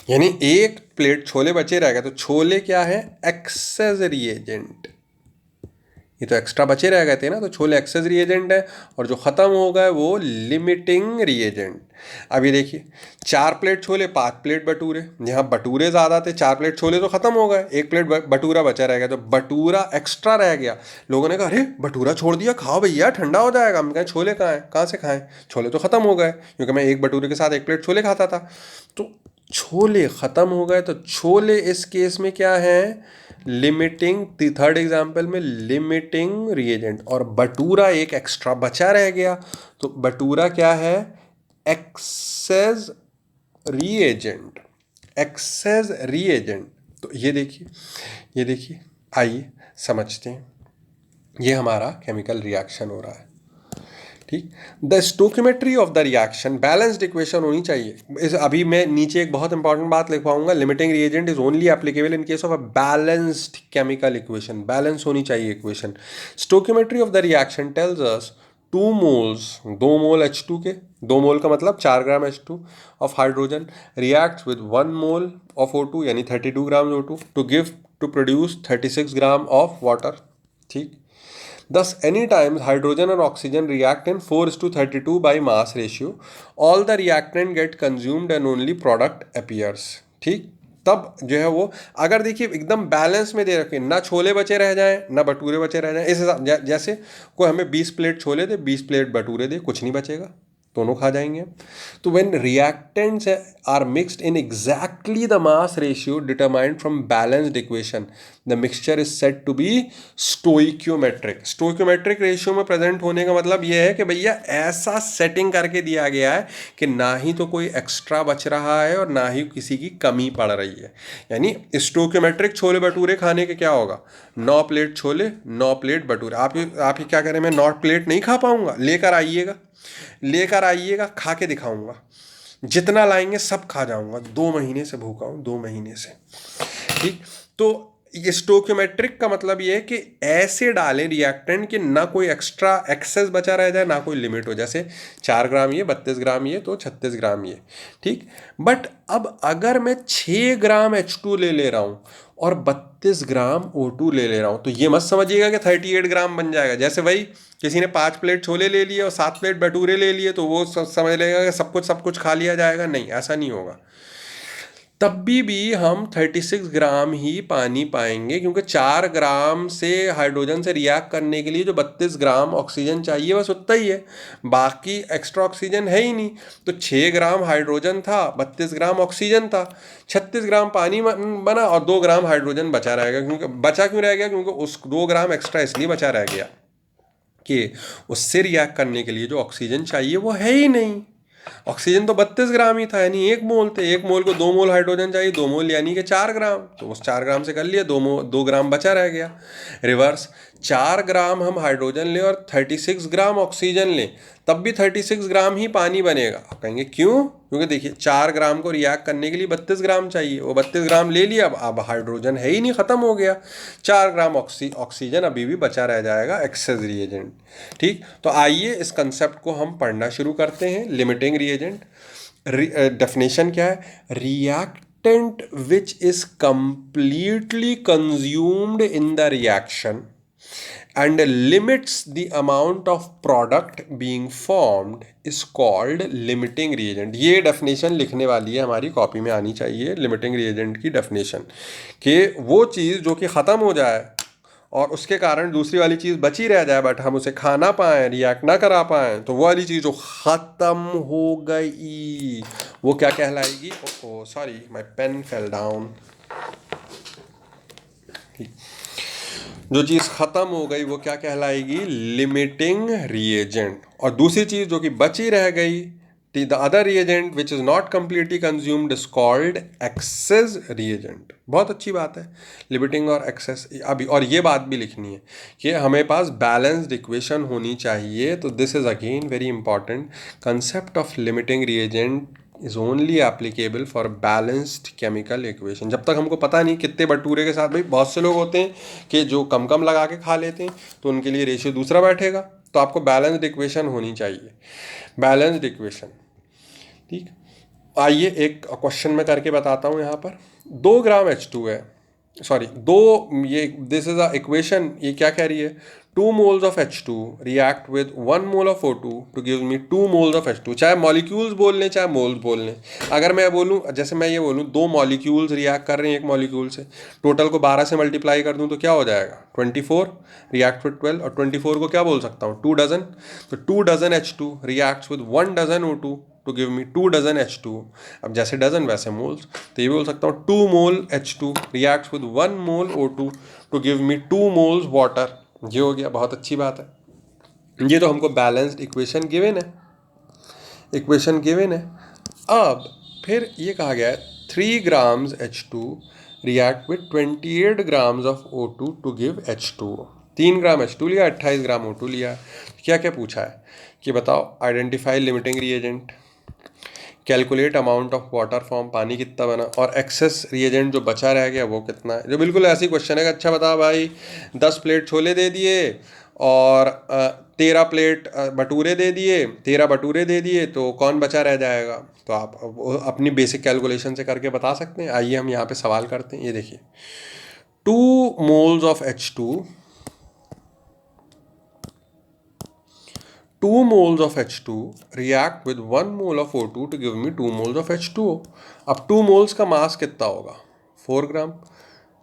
यानी 1 प्लेट छोले बचे रह गए तो छोले क्या है? Access reagent. ये तो एक्स्ट्रा बचे रह गए थे ना, तो छोले एक्सेस रिएजेंट है और जो ख़त्म हो गए वो लिमिटिंग रिएजेंट। अब ये देखिए 4 प्लेट छोले 5 प्लेट भटूरे, यहाँ भटूरे ज़्यादा थे, 4 प्लेट छोले तो ख़त्म हो गए, 1 प्लेट भटूरा बचा रह गया, तो भटूरा एक्स्ट्रा रह गया। लोगों ने कहा अरे भटूरा छोड़ दिया, खाओ भैया ठंडा हो जाएगा। हम कहें छोले कहाँ हैं, कहाँ से खाएं, छोले तो ख़त्म हो गए, क्योंकि मैं 1 भटूरे के साथ 1 प्लेट छोले खाता था। तो छोले ख़त्म हो गए, तो छोले इस केस में क्या है? लिमिटिंग। थर्ड एग्जाम्पल में लिमिटिंग रिएजेंट। और भटूरा एक एक्स्ट्रा बचा रह गया, तो भटूरा क्या है? Access reagent. Access reagent. तो ये देखिए आइए समझते हैं। ये हमारा केमिकल रिएक्शन हो रहा है, ठीक। The stoichiometry of the reaction, balanced equation होनी चाहिए। अभी मैं नीचे एक बहुत इंपॉर्टेंट बात लिखवाऊंगा, limiting reagent is only applicable in case of a balanced chemical equation. Balance होनी चाहिए equation. Stoichiometry of the reaction tells us 2 moles, 2 mole H2 के, 2 मोल का मतलब 4 gram H2 of hydrogen react with 1 mole of O2 यानी 32 gram O2 to produce 36 gram of water, ठीक। Thus, anytime hydrogen and oxygen react in 4:32 by mass ratio, all the reactant get consumed and only product appears, ठीक। तब जो है वो अगर देखिए एकदम बैलेंस में दे रखे, ना छोले बचे रह जाएं ना भटूरे बचे रह जाएं, इस हिसाब जैसे कोई हमें 20 प्लेट छोले दे 20 प्लेट भटूरे दे, कुछ नहीं बचेगा, दोनों खा जाएंगे। तो when reactants are mixed in exactly the mass ratio determined from balanced equation, the mixture is said to be stoichiometric. Stoichiometric ratio में प्रेजेंट होने का मतलब यह है कि भैया ऐसा सेटिंग करके दिया गया है कि ना ही तो कोई एक्स्ट्रा बच रहा है और ना ही किसी की कमी पड़ रही है। यानी स्टोइक्योमेट्रिक छोले भटूरे खाने के क्या होगा? 9 प्लेट छोले 9 प्लेट भटूरे। आप ही क्या करें, मैं 9 प्लेट नहीं खा पाऊंगा, लेकर आइएगा, खा के दिखाऊंगा, जितना लाएंगे सब खा जाऊंगा। 2 महीने से भूखा हूं, 2 महीने से, ठीक। तो ये स्टोकियोमेट्रिक का मतलब ये है कि ऐसे डालें रिएक्टेंट कि ना कोई एक्स्ट्रा एक्सेस बचा रह जाए ना कोई लिमिट हो। जैसे 4 ग्राम ये 32 ग्राम ये तो 36 ग्राम ये, ठीक। बट अब अगर मैं 6 ग्राम H2 ले रहा हूँ और 32 ग्राम O2 ले रहा हूँ, तो ये मत समझिएगा कि 38 ग्राम बन जाएगा। जैसे भाई किसी ने 5 प्लेट छोले ले लिए और 7 प्लेट भटूरे ले लिए, तो वो समझ लेगा कि सब कुछ खा लिया जाएगा। नहीं, ऐसा नहीं होगा। तब भी हम 36 ग्राम ही पानी पाएंगे, क्योंकि 4 ग्राम से हाइड्रोजन से रिएक्ट करने के लिए जो 32 ग्राम ऑक्सीजन चाहिए बस उतना ही है, बाकी एक्स्ट्रा ऑक्सीजन है ही नहीं। तो 6 ग्राम हाइड्रोजन था, 32 ग्राम ऑक्सीजन था, 36 ग्राम पानी बना और 2 ग्राम हाइड्रोजन बचा रहेगा। क्यों रह गया? क्योंकि उस 2 ग्राम एक्स्ट्रा इसलिए बचा रह गया कि उससे रिएक्ट करने के लिए जो ऑक्सीजन चाहिए वो है ही नहीं। ऑक्सीजन तो 32 ग्राम ही था, यानी 1 मोल थे, 1 मोल को 2 मोल हाइड्रोजन चाहिए, 2 मोल यानी कि 4 ग्राम, तो उस 4 ग्राम से कर लिया, 2 ग्राम बचा रह गया। रिवर्स 4 ग्राम हम हाइड्रोजन लें और 36 ग्राम ऑक्सीजन लें, तब भी 36 ग्राम ही पानी बनेगा। आप कहेंगे क्यों? क्योंकि देखिए 4 ग्राम को रिएक्ट करने के लिए 32 ग्राम चाहिए, वो 32 ग्राम ले लिया, अब हाइड्रोजन है ही नहीं, ख़त्म हो गया। 4 ग्राम ऑक्सीजन अभी भी बचा रह जाएगा, एक्सेस रिएजेंट। ठीक, तो आइए इस कंसेप्ट को हम पढ़ना शुरू करते हैं। लिमिटिंग रिएजेंट डेफिनेशन क्या है? Reactant which is completely consumed in the reaction and limits the amount of product being formed is called limiting reagent। ये डेफिनेशन लिखने वाली है, हमारी कॉपी में आनी चाहिए लिमिटिंग रिएजेंट की डेफिनेशन, कि वो चीज़ जो कि ख़त्म हो जाए और उसके कारण दूसरी वाली चीज़ बची रह जाए, बट हम उसे खा ना पाएँ, रिएक्ट ना करा पाएँ, तो वो वाली चीज़ जो ख़त्म हो गई वो क्या कहलाएगी? Oh sorry, my pen fell down. जो चीज़ ख़त्म हो गई वो क्या कहलाएगी? Limiting reagent. और दूसरी चीज़ जो कि बची रह गई, the other reagent which is not completely consumed is called excess reagent. बहुत अच्छी बात है, लिमिटिंग और एक्सेस। अभी और ये बात भी लिखनी है कि हमें पास बैलेंस्ड इक्वेशन होनी चाहिए। तो this is again very important, concept of limiting reagent is only applicable for balanced chemical equation. जब तक हमको पता नहीं कितने भटूरे के साथ, भाई बहुत से लोग होते हैं कि जो कम कम लगा के खा लेते हैं, तो उनके लिए रेशियो दूसरा बैठेगा। तो आपको बैलेंस्ड इक्वेशन होनी चाहिए, बैलेंस्ड इक्वेशन। ठीक, आइए एक क्वेश्चन में करके बताता हूँ। यहाँ पर 2 ग्राम H2 है, सॉरी ये दिस इज अ इक्वेशन। ये क्या कह रही है? 2 moles of H2 react with 1 mole of O2 to give me 2 moles of H2। चाहे मॉलिक्यूल्स बोल लें चाहे मोल्स बोल लें। अगर मैं बोलूँ, जैसे मैं ये बोलूँ 2 मॉलिक्यूल्स रिएक्ट कर रहे हैं एक मॉलिक्यूल से, टोटल को 12 से मल्टीप्लाई कर दूँ तो क्या हो जाएगा? 24। रिएक्ट विद 12, और 24 को क्या बोल सकता हूँ? 2 डजन। तो 2 dozen H2 reacts with 1 dozen O2 to give me 2 dozen H2। अब जैसे डजन वैसे मोल्स, तो ये बोल सकता हूँ 2 mole H2 reacts with 1 mole O2 to give me 2 moles water. ये हो गया, बहुत अच्छी बात है। ये तो हमको बैलेंस्ड इक्वेशन गिवन है, इक्वेशन गिवन है। अब फिर ये कहा गया है 3 grams H2 react with 28 grams of O2 to give H2। 3 gram H2 लिया, 28 ग्राम O2 लिया। क्या क्या पूछा है कि बताओ, identify limiting reagent, calculate amount of water form, पानी कितना बना, और एक्सेस रिएजेंट जो बचा रह गया वो कितना है। जो बिल्कुल ऐसी क्वेश्चन है कि अच्छा बता भाई 10 प्लेट छोले दे दिए और 13 प्लेट भटूरे दे दिए, 13 भटूरे दे दिए, तो कौन बचा रह जाएगा? तो आप अपनी बेसिक कैलकुलेशन से करके बता सकते हैं। आइए हम यहाँ पे सवाल करते हैं। ये देखिए 2 moles of H2, 2 moles of H2 react with 1 mole of O2 to give me 2 moles of H2O। अब 2 moles का मास कितना होगा? 4 ग्राम,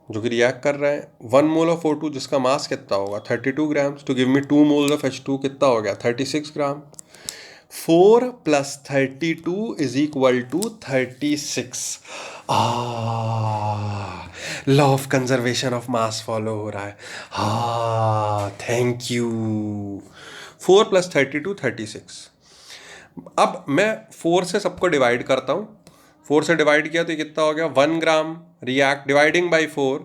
जो कि रिएक्ट कर रहा है। 1 मोल ऑफ O2 जिसका मास कितना होगा? 32 grams, to give me 2 moles of H2 कितना हो गया? 36 gram. 4 + 32 is equal to 36। Law of conservation of mass follow हो रहा है। Thank you. 4 + 32 36। अब मैं 4 से सबको डिवाइड करता हूँ। 4 से डिवाइड किया तो ये कितना हो गया? 1 gram react, dividing by 4,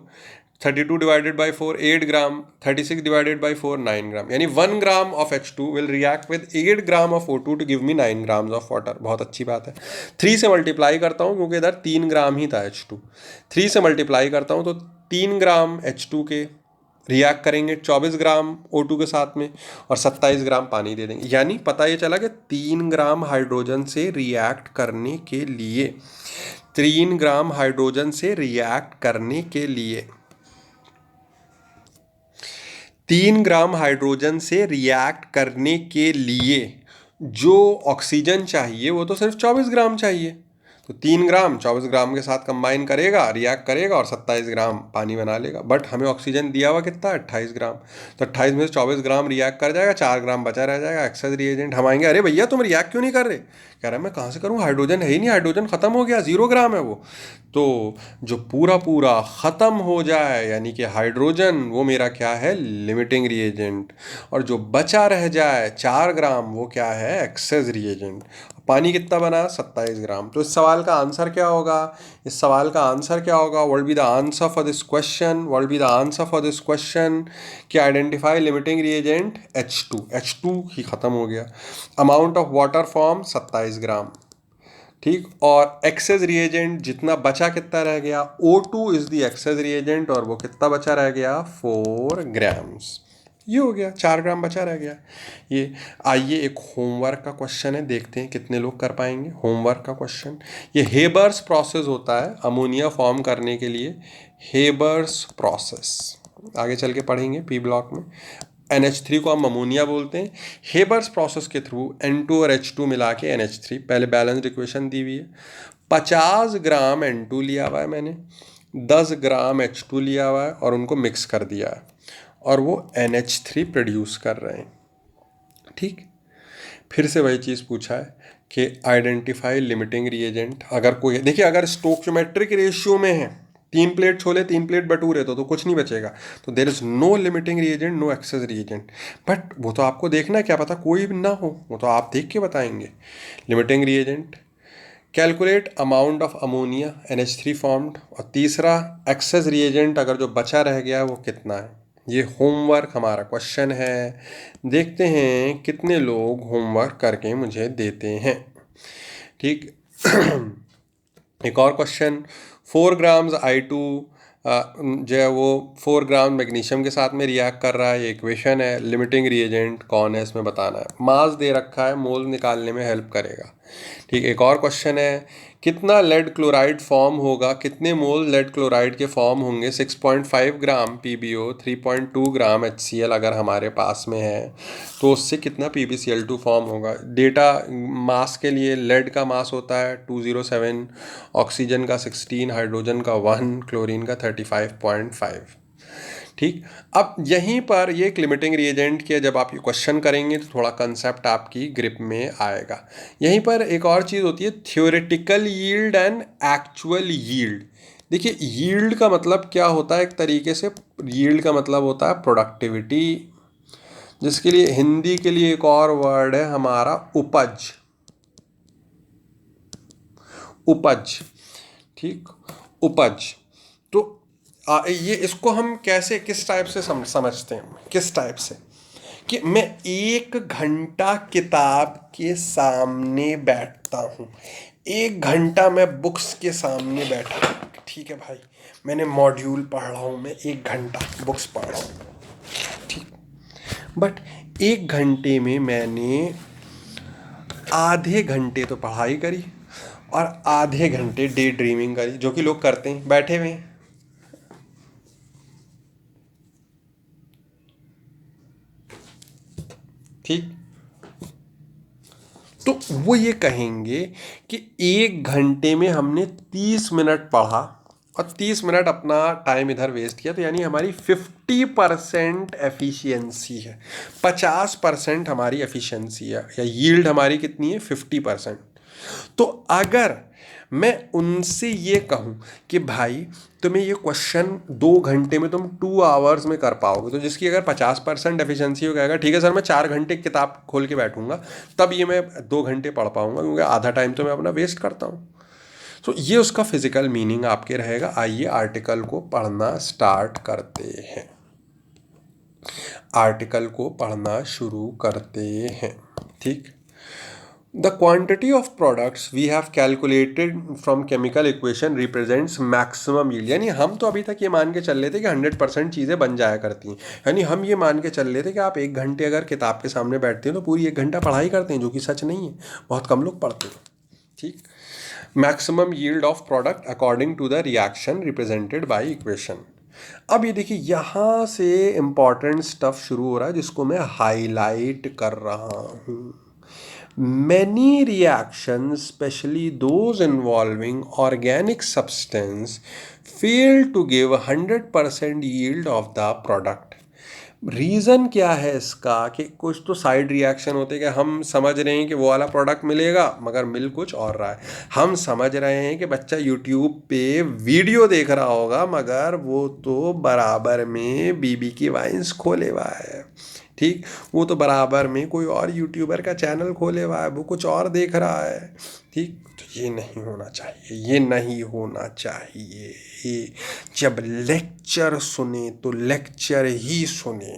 32 divided by 4 8 gram, 36 divided by 4 9 gram. यानी 1 gram of H2 will react with 8 gram of O2 to give me 9 grams of water. बहुत अच्छी बात है। 3 से मल्टीप्लाई करता हूँ क्योंकि इधर 3 ग्राम ही था H2। 3 से मल्टीप्लाई करता हूँ तो 3 ग्राम H2 के रिएक्ट करेंगे 24 ग्राम O2 के साथ में, और 27 ग्राम पानी दे देंगे। यानी पता ये चला कि 3 ग्राम हाइड्रोजन से रिएक्ट करने के लिए, 3 ग्राम हाइड्रोजन से रिएक्ट करने के लिए, 3 ग्राम हाइड्रोजन से रिएक्ट करने के लिए जो ऑक्सीजन चाहिए वो तो सिर्फ 24 ग्राम चाहिए। तो 3 ग्राम 24 ग्राम के साथ कंबाइन करेगा, रिएक्ट करेगा और 27 ग्राम पानी बना लेगा। बट हमें ऑक्सीजन दिया हुआ कितना? 28 ग्राम। तो 28 में से 24 ग्राम रिएक्ट कर जाएगा, 4 ग्राम बचा रह जाएगा एक्सेस रिएजेंट। हम आएंगे, अरे भैया तुम रिएक्ट क्यों नहीं कर रहे? कह रहा है मैं कहाँ से करूँ, हाइड्रोजन है ही नहीं, हाइड्रोजन ख़त्म हो गया, 0 ग्राम है वो। तो जो पूरा पूरा ख़त्म हो जाए यानी कि हाइड्रोजन, वो मेरा क्या है? Limiting reagent. और जो बचा रह जाए 4 ग्राम, वो क्या है? Access reagent. पानी कितना बना? 27 ग्राम। तो इस सवाल का आंसर क्या होगा? इस सवाल का आंसर क्या होगा? What be the answer for this question? What be the answer for this question कि identify limiting reagent H2। H2 ही ख़त्म हो गया। Amount of water form 27 gram, ठीक। और एक्सेस रिएजेंट जितना बचा कितना रह गया? O2 is the access reagent और वो कितना बचा रह गया? 4 ग्राम्स। ये हो गया, 4 ग्राम बचा रह गया। ये आइए एक होमवर्क का क्वेश्चन है, देखते हैं कितने लोग कर पाएंगे। होमवर्क का क्वेश्चन, ये हेबर्स प्रोसेस होता है अमोनिया फॉर्म करने के लिए। हेबर्स प्रोसेस आगे चल के पढ़ेंगे पी ब्लॉक में। NH3 को हम अमोनिया बोलते हैं। हेबर्स प्रोसेस के थ्रू N2 और H2 मिला के NH3, पहले बैलेंस्ड इक्वेशन दी हुई है। 50 ग्राम N2 लिया हुआ है मैंने, 10 ग्राम H2 लिया हुआ है और उनको मिक्स कर दिया है और वो NH3 प्रोड्यूस कर रहे हैं, ठीक। फिर से वही चीज़ पूछा है कि आइडेंटिफाई लिमिटिंग रिएजेंट। अगर कोई देखिए, अगर स्टोकियोमेट्रिक रेशियो में है, 3 प्लेट छोले 3 प्लेट भटूरे, तो कुछ नहीं बचेगा। तो there is no limiting reagent, no excess reagent. But वो तो आपको देखना है, क्या पता कोई भी ना हो, वो तो आप देख के बताएंगे। Limiting reagent, calculate amount of ammonia NH3 formed, और तीसरा एक्सेस रिएजेंट अगर जो बचा रह गया वो कितना है। ये होमवर्क हमारा क्वेश्चन है। देखते हैं कितने लोग होमवर्क करके मुझे देते हैं, ठीक। एक और क्वेश्चन, 4 ग्राम्स I2 जो है वो 4 ग्राम मैग्नीशियम के साथ में रिएक्ट कर रहा है। ये इक्वेशन है। लिमिटिंग रिएजेंट कौन है इसमें बताना है। मास दे रखा है, मोल निकालने में हेल्प करेगा, ठीक। एक और क्वेश्चन है, कितना लेड क्लोराइड फॉर्म होगा, कितने मोल लेड क्लोराइड के फॉर्म होंगे? 6.5 ग्राम PbO, 3.2 ग्राम HCl अगर हमारे पास में है तो उससे कितना PbCl2 फॉर्म होगा। डेटा मास के लिए, लेड का मास होता है 207, ऑक्सीजन का 16, हाइड्रोजन का 1, क्लोरीन का 35.5, ठीक। अब यहीं पर ये एक लिमिटिंग रिएजेंट के जब आप ये क्वेश्चन करेंगे तो थोड़ा कंसेप्ट आपकी ग्रिप में आएगा। यहीं पर एक और चीज़ होती है, theoretical yield and actual yield. देखिए, यील्ड का मतलब क्या होता है? एक तरीके से यील्ड का मतलब होता है प्रोडक्टिविटी, जिसके लिए हिंदी के लिए एक और वर्ड है हमारा उपज। उपज, ठीक, उपज। तो ये इसको हम कैसे, किस टाइप से समझते हैं? किस टाइप से कि मैं 1 घंटा किताब के सामने बैठता हूँ, 1 घंटा मैं बुक्स के सामने बैठा हूँ, ठीक है भाई, मैंने मॉड्यूल पढ़ रहा हूँ, मैं 1 घंटा बुक्स पढ़ रहा हूँ, ठीक। बट 1 घंटे में मैंने आधे घंटे तो पढ़ाई करी और आधे घंटे डे ड्रीमिंग करी, जो कि लोग करते हैं, बैठे हुए हैं, ठीक। तो वो ये कहेंगे कि 1 घंटे में हमने 30 मिनट पढ़ा और 30 मिनट अपना टाइम इधर वेस्ट किया, तो यानी हमारी 50% एफिशिएंसी है, 50% हमारी एफिशिएंसी है, या यील्ड हमारी कितनी है? 50%। तो अगर मैं उनसे ये कहूँ कि भाई तुम्हें ये क्वेश्चन 2 घंटे में तुम 2 आवर्स में कर पाओगे, तो जिसकी अगर 50% एफिशिएंसी हो जाएगा, ठीक है सर मैं 4 घंटे किताब खोल के बैठूंगा, तब ये मैं 2 घंटे पढ़ पाऊंगा, क्योंकि आधा टाइम तो मैं अपना वेस्ट करता हूँ। तो ये उसका फिजिकल मीनिंग आपके रहेगा। आइए आर्टिकल को पढ़ना स्टार्ट करते हैं, आर्टिकल को पढ़ना शुरू करते हैं, ठीक। The quantity of products we have calculated from chemical equation represents maximum yield। यानी हम तो अभी तक ये मान के चल रहे थे कि 100% चीज़ें बन जाया करती हैं, यानी हम ये मान के चल रहे थे कि आप 1 घंटे अगर किताब के सामने बैठते हैं तो पूरी 1 घंटा पढ़ाई करते हैं, जो कि सच नहीं है, बहुत कम लोग पढ़ते हैं, ठीक। Maximum yield of product according to the reaction represented by equation. अब ये देखिए, यहाँ से इम्पॉर्टेंट स्टफ शुरू हो रहा है, जिसको मैं हाईलाइट कर रहा हूँ। Many reactions, especially those involving organic substance, fail to give 100% yield of the product। Reason क्या है इसका? कि कुछ तो साइड रिएक्शन होते हैं कि हम समझ रहे हैं कि वो वाला प्रोडक्ट मिलेगा, मगर मिल कुछ और रहा है। हम समझ रहे हैं कि बच्चा यूट्यूब पे वीडियो देख रहा होगा, मगर वो तो बराबर में बीबी की वाइन्स खोले हुआ है, ठीक, वो तो बराबर में कोई और यूट्यूबर का चैनल खोले हुआ है, वो कुछ और देख रहा है। ठीक, तो ये नहीं होना चाहिए, ये नहीं होना चाहिए। जब लेक्चर सुने तो लेक्चर ही सुने।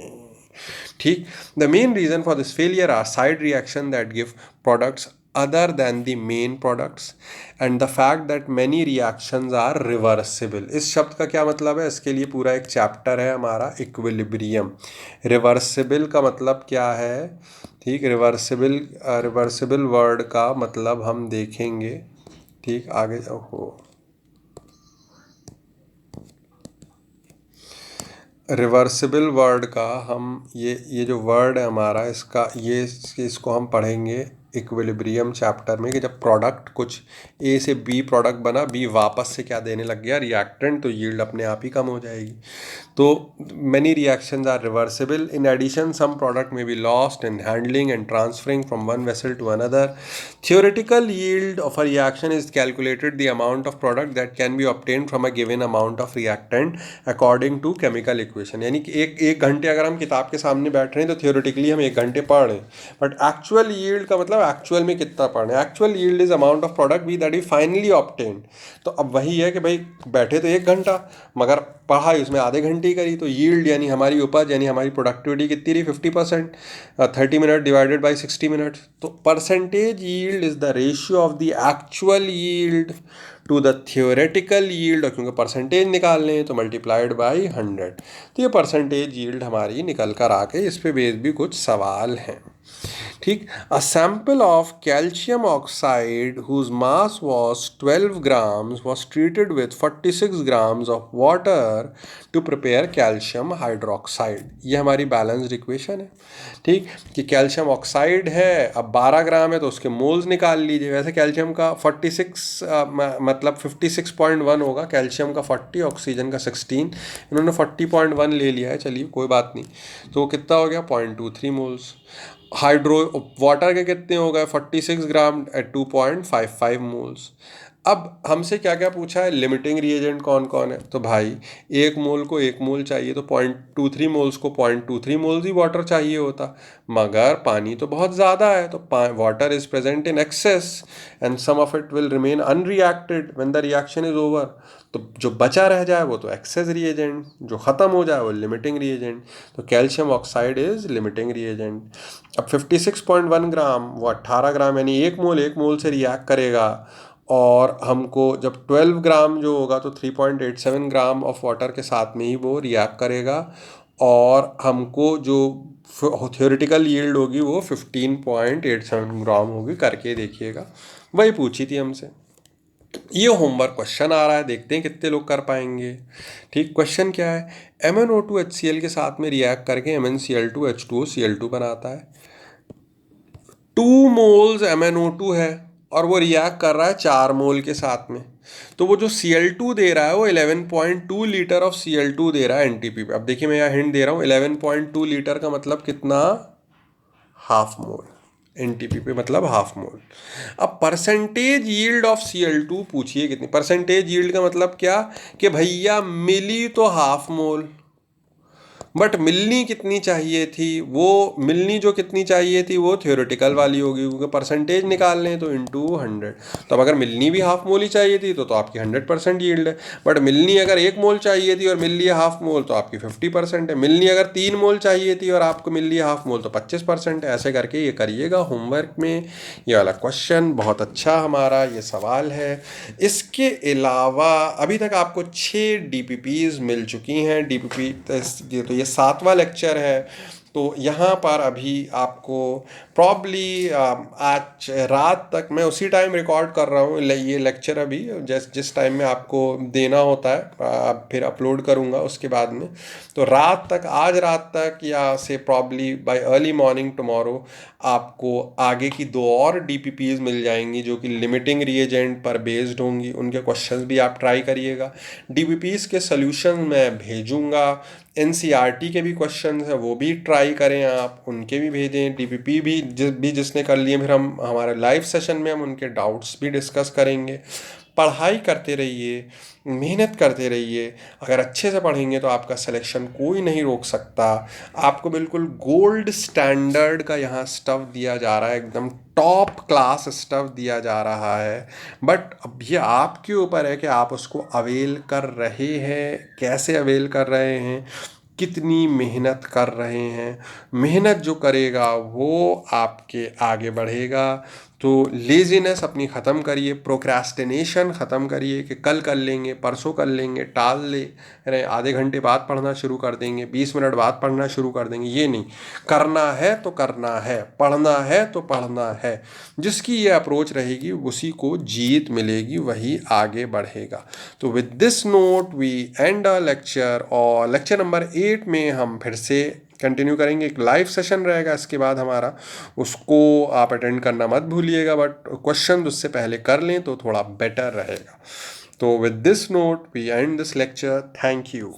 ठीक, the main reason for this failure are side reaction that give products other than the main products and the fact that many reactions are reversible। इस शब्द का क्या मतलब है, इसके लिए पूरा एक चैप्टर है हमारा, इक्विलिब्रियम। रिवर्सिबल का मतलब क्या है, ठीक, रिवर्सिबल वर्ड का मतलब हम देखेंगे। ठीक, आगे हो, रिवर्सिबल वर्ड का हम ये जो वर्ड है हमारा, इसको हम पढ़ेंगे इक्विलिब्रियम चैप्टर में, कि जब प्रोडक्ट कुछ ए से बी प्रोडक्ट बना, बी वापस से क्या देने लग गया, रिएक्टेंट, तो यील्ड अपने आप ही कम हो जाएगी। तो many reactions are reversible. In addition, some product may be lost in handling and transferring from one vessel to another. Theoretical yield of a reaction is calculated the amount of product that can be obtained from a given amount of reactant according to chemical equation। यानी कि एक घंटे अगर हम किताब के सामने बैठ रहे हैं तो थियोरेटिकली हम एक घंटे पढ़ रहे हैं, बट एक्चुअल यील्ड का मतलब एक्चुअल में कितना पढ़ रहे हैं। Actual yield is amount of product B that we finally obtained. तो अब वही है कि भाई बैठे तो एक घंटा, मगर पढ़ाई उसमें आधे घंटे ही करी, तो यील्ड यानी हमारी उपज यानी हमारी प्रोडक्टिविटी कितनी रही, 50%। 30 मिनट डिवाइडेड बाई 60 मिनट। तो percentage yield is the ratio of the actual yield to the theoretical yield, और क्योंकि परसेंटेज निकालने हैं तो मल्टीप्लाइड बाई 100। तो ये परसेंटेज यील्ड हमारी निकल कर आके, इस पे बेस भी कुछ सवाल हैं। ठीक, a sample of calcium oxide whose mass was 12 grams was treated with 46 grams of water to prepare calcium hydroxide. ये हमारी बैलेंस्ड इक्वेशन है। ठीक, कि कैल्शियम ऑक्साइड है, अब 12 ग्राम है तो उसके मोल्स निकाल लीजिए। वैसे कैल्शियम का 46 मतलब 56.1 होगा, कैल्शियम का 40, ऑक्सीजन का 16, इन्होंने 40.1 ले लिया है, चलिए कोई बात नहीं। तो कितना हो गया, 0.23 मोल्स। वाटर के कितने हो गए, 46 ग्राम एट 2.55 मोल्स। अब हमसे क्या क्या पूछा है, लिमिटिंग रिएजेंट कौन कौन है, तो भाई 1 मोल को 1 मोल चाहिए, तो 0.23 मोल्स को 0.23 मोल्स ही वाटर चाहिए होता, मगर पानी तो बहुत ज़्यादा है, तो water is present in excess and some of it will remain unreacted when the reaction is over. तो जो बचा रह जाए वो तो एक्सेस रिएजेंट, जो ख़त्म हो जाए वो लिमिटिंग रिएजेंट। तो calcium oxide is limiting reagent. अब 56.1 ग्राम वो 18 ग्राम, यानी 1 मोल से रिएक्ट करेगा, और हमको जब 12 ग्राम जो होगा तो 3.87 ग्राम ऑफ वाटर के साथ में ही वो रिएक्ट करेगा, और हमको जो थियोरेटिकल यील्ड होगी वो 15.87 ग्राम होगी। करके देखिएगा, वही पूछी थी हमसे। ये होमवर्क क्वेश्चन आ रहा है, देखते हैं कितने लोग कर पाएंगे। ठीक, क्वेश्चन क्या है, MnO2 HCl के साथ में रिएक्ट करके MnCl2 H2O बनाता है। 2 मोल्स MnO2 है और वो रिएक्ट कर रहा है 4 मोल के साथ में, तो वो जो Cl2 दे रहा है वो 11.2 लीटर ऑफ Cl2 दे रहा है एनटीपी पे। अब देखिए मैं यहाँ हिंट दे रहा हूँ, 11.2 लीटर का मतलब कितना, हाफ मोल। एनटीपी पे मतलब हाफ मोल। अब परसेंटेज यील्ड ऑफ Cl2 पूछिए कितनी। परसेंटेज यील्ड का मतलब क्या, कि भैया मिली तो हाफ मोल, बट मिलनी कितनी चाहिए थी, वो मिलनी जो कितनी चाहिए थी वो थियोरेटिकल वाली होगी, क्योंकि परसेंटेज निकालने हैं तो इंटू 100। तो अब अगर मिलनी भी हाफ मोल ही चाहिए थी तो आपकी 100% यील्ड है, बट मिलनी अगर 1 मोल चाहिए थी और मिल लिया हाफ मोल तो आपकी 50% है। मिलनी अगर 3 मोल चाहिए थी और आपको मिल लिया हाफ मोल तो 25% है। ऐसे करके ये करिएगा होमवर्क में, ये वाला क्वेश्चन बहुत अच्छा हमारा ये सवाल है। इसके अलावा अभी तक आपको 6 DPPs मिल चुकी हैं। DPP तो ये 7वां लेक्चर है, तो यहाँ पर अभी आपको प्रॉब्ली आज रात तक, मैं उसी टाइम रिकॉर्ड कर रहा हूँ ये लेक्चर अभी, जिस टाइम में आपको देना होता है, फिर अपलोड करूँगा उसके बाद में। तो रात तक, आज रात तक या से probably bye early morning tomorrow आपको आगे की 2 और DPPs मिल जाएंगी जो कि लिमिटिंग रिएजेंट पर बेस्ड होंगी। उनके क्वेश्चंस भी आप ट्राई करिएगा। DPPs के सॉल्यूशन मैं भेजूँगा। NCERT के भी क्वेश्चन हैं वो भी ट्राई करें आप, उनके भी भेजें। DPP भी जिसने कर लिए, फिर हम हमारे लाइव सेशन में हम उनके डाउट्स भी डिस्कस करेंगे। पढ़ाई करते रहिए, मेहनत करते रहिए। अगर अच्छे से पढ़ेंगे तो आपका सिलेक्शन कोई नहीं रोक सकता। आपको बिल्कुल गोल्ड स्टैंडर्ड का यहाँ स्टफ़ दिया जा रहा है, एकदम टॉप क्लास स्टफ़ दिया जा रहा है। बट अब ये आपके ऊपर है कि आप उसको अवेल कर रहे हैं, कैसे अवेल कर रहे हैं, कितनी मेहनत कर रहे हैं। मेहनत जो करेगा वो आपके आगे बढ़ेगा। तो लेज़ीनेस अपनी ख़त्म करिए, प्रोक्रेस्टिनेशन ख़त्म करिए कि कल कर लेंगे, परसों कर लेंगे, टाल ले रहे, आधे घंटे बाद पढ़ना शुरू कर देंगे, 20 मिनट बाद पढ़ना शुरू कर देंगे। ये नहीं करना है, तो करना है, पढ़ना है तो पढ़ना है। जिसकी ये अप्रोच रहेगी उसी को जीत मिलेगी, वही आगे बढ़ेगा। तो with this note we end a lecture, और लेक्चर नंबर 8 में हम फिर से कंटिन्यू करेंगे। एक लाइव सेशन रहेगा इसके बाद हमारा, उसको आप अटेंड करना मत भूलिएगा, बट क्वेश्चन उससे पहले कर लें तो थोड़ा बेटर रहेगा। तो with this note we end this lecture. Thank you.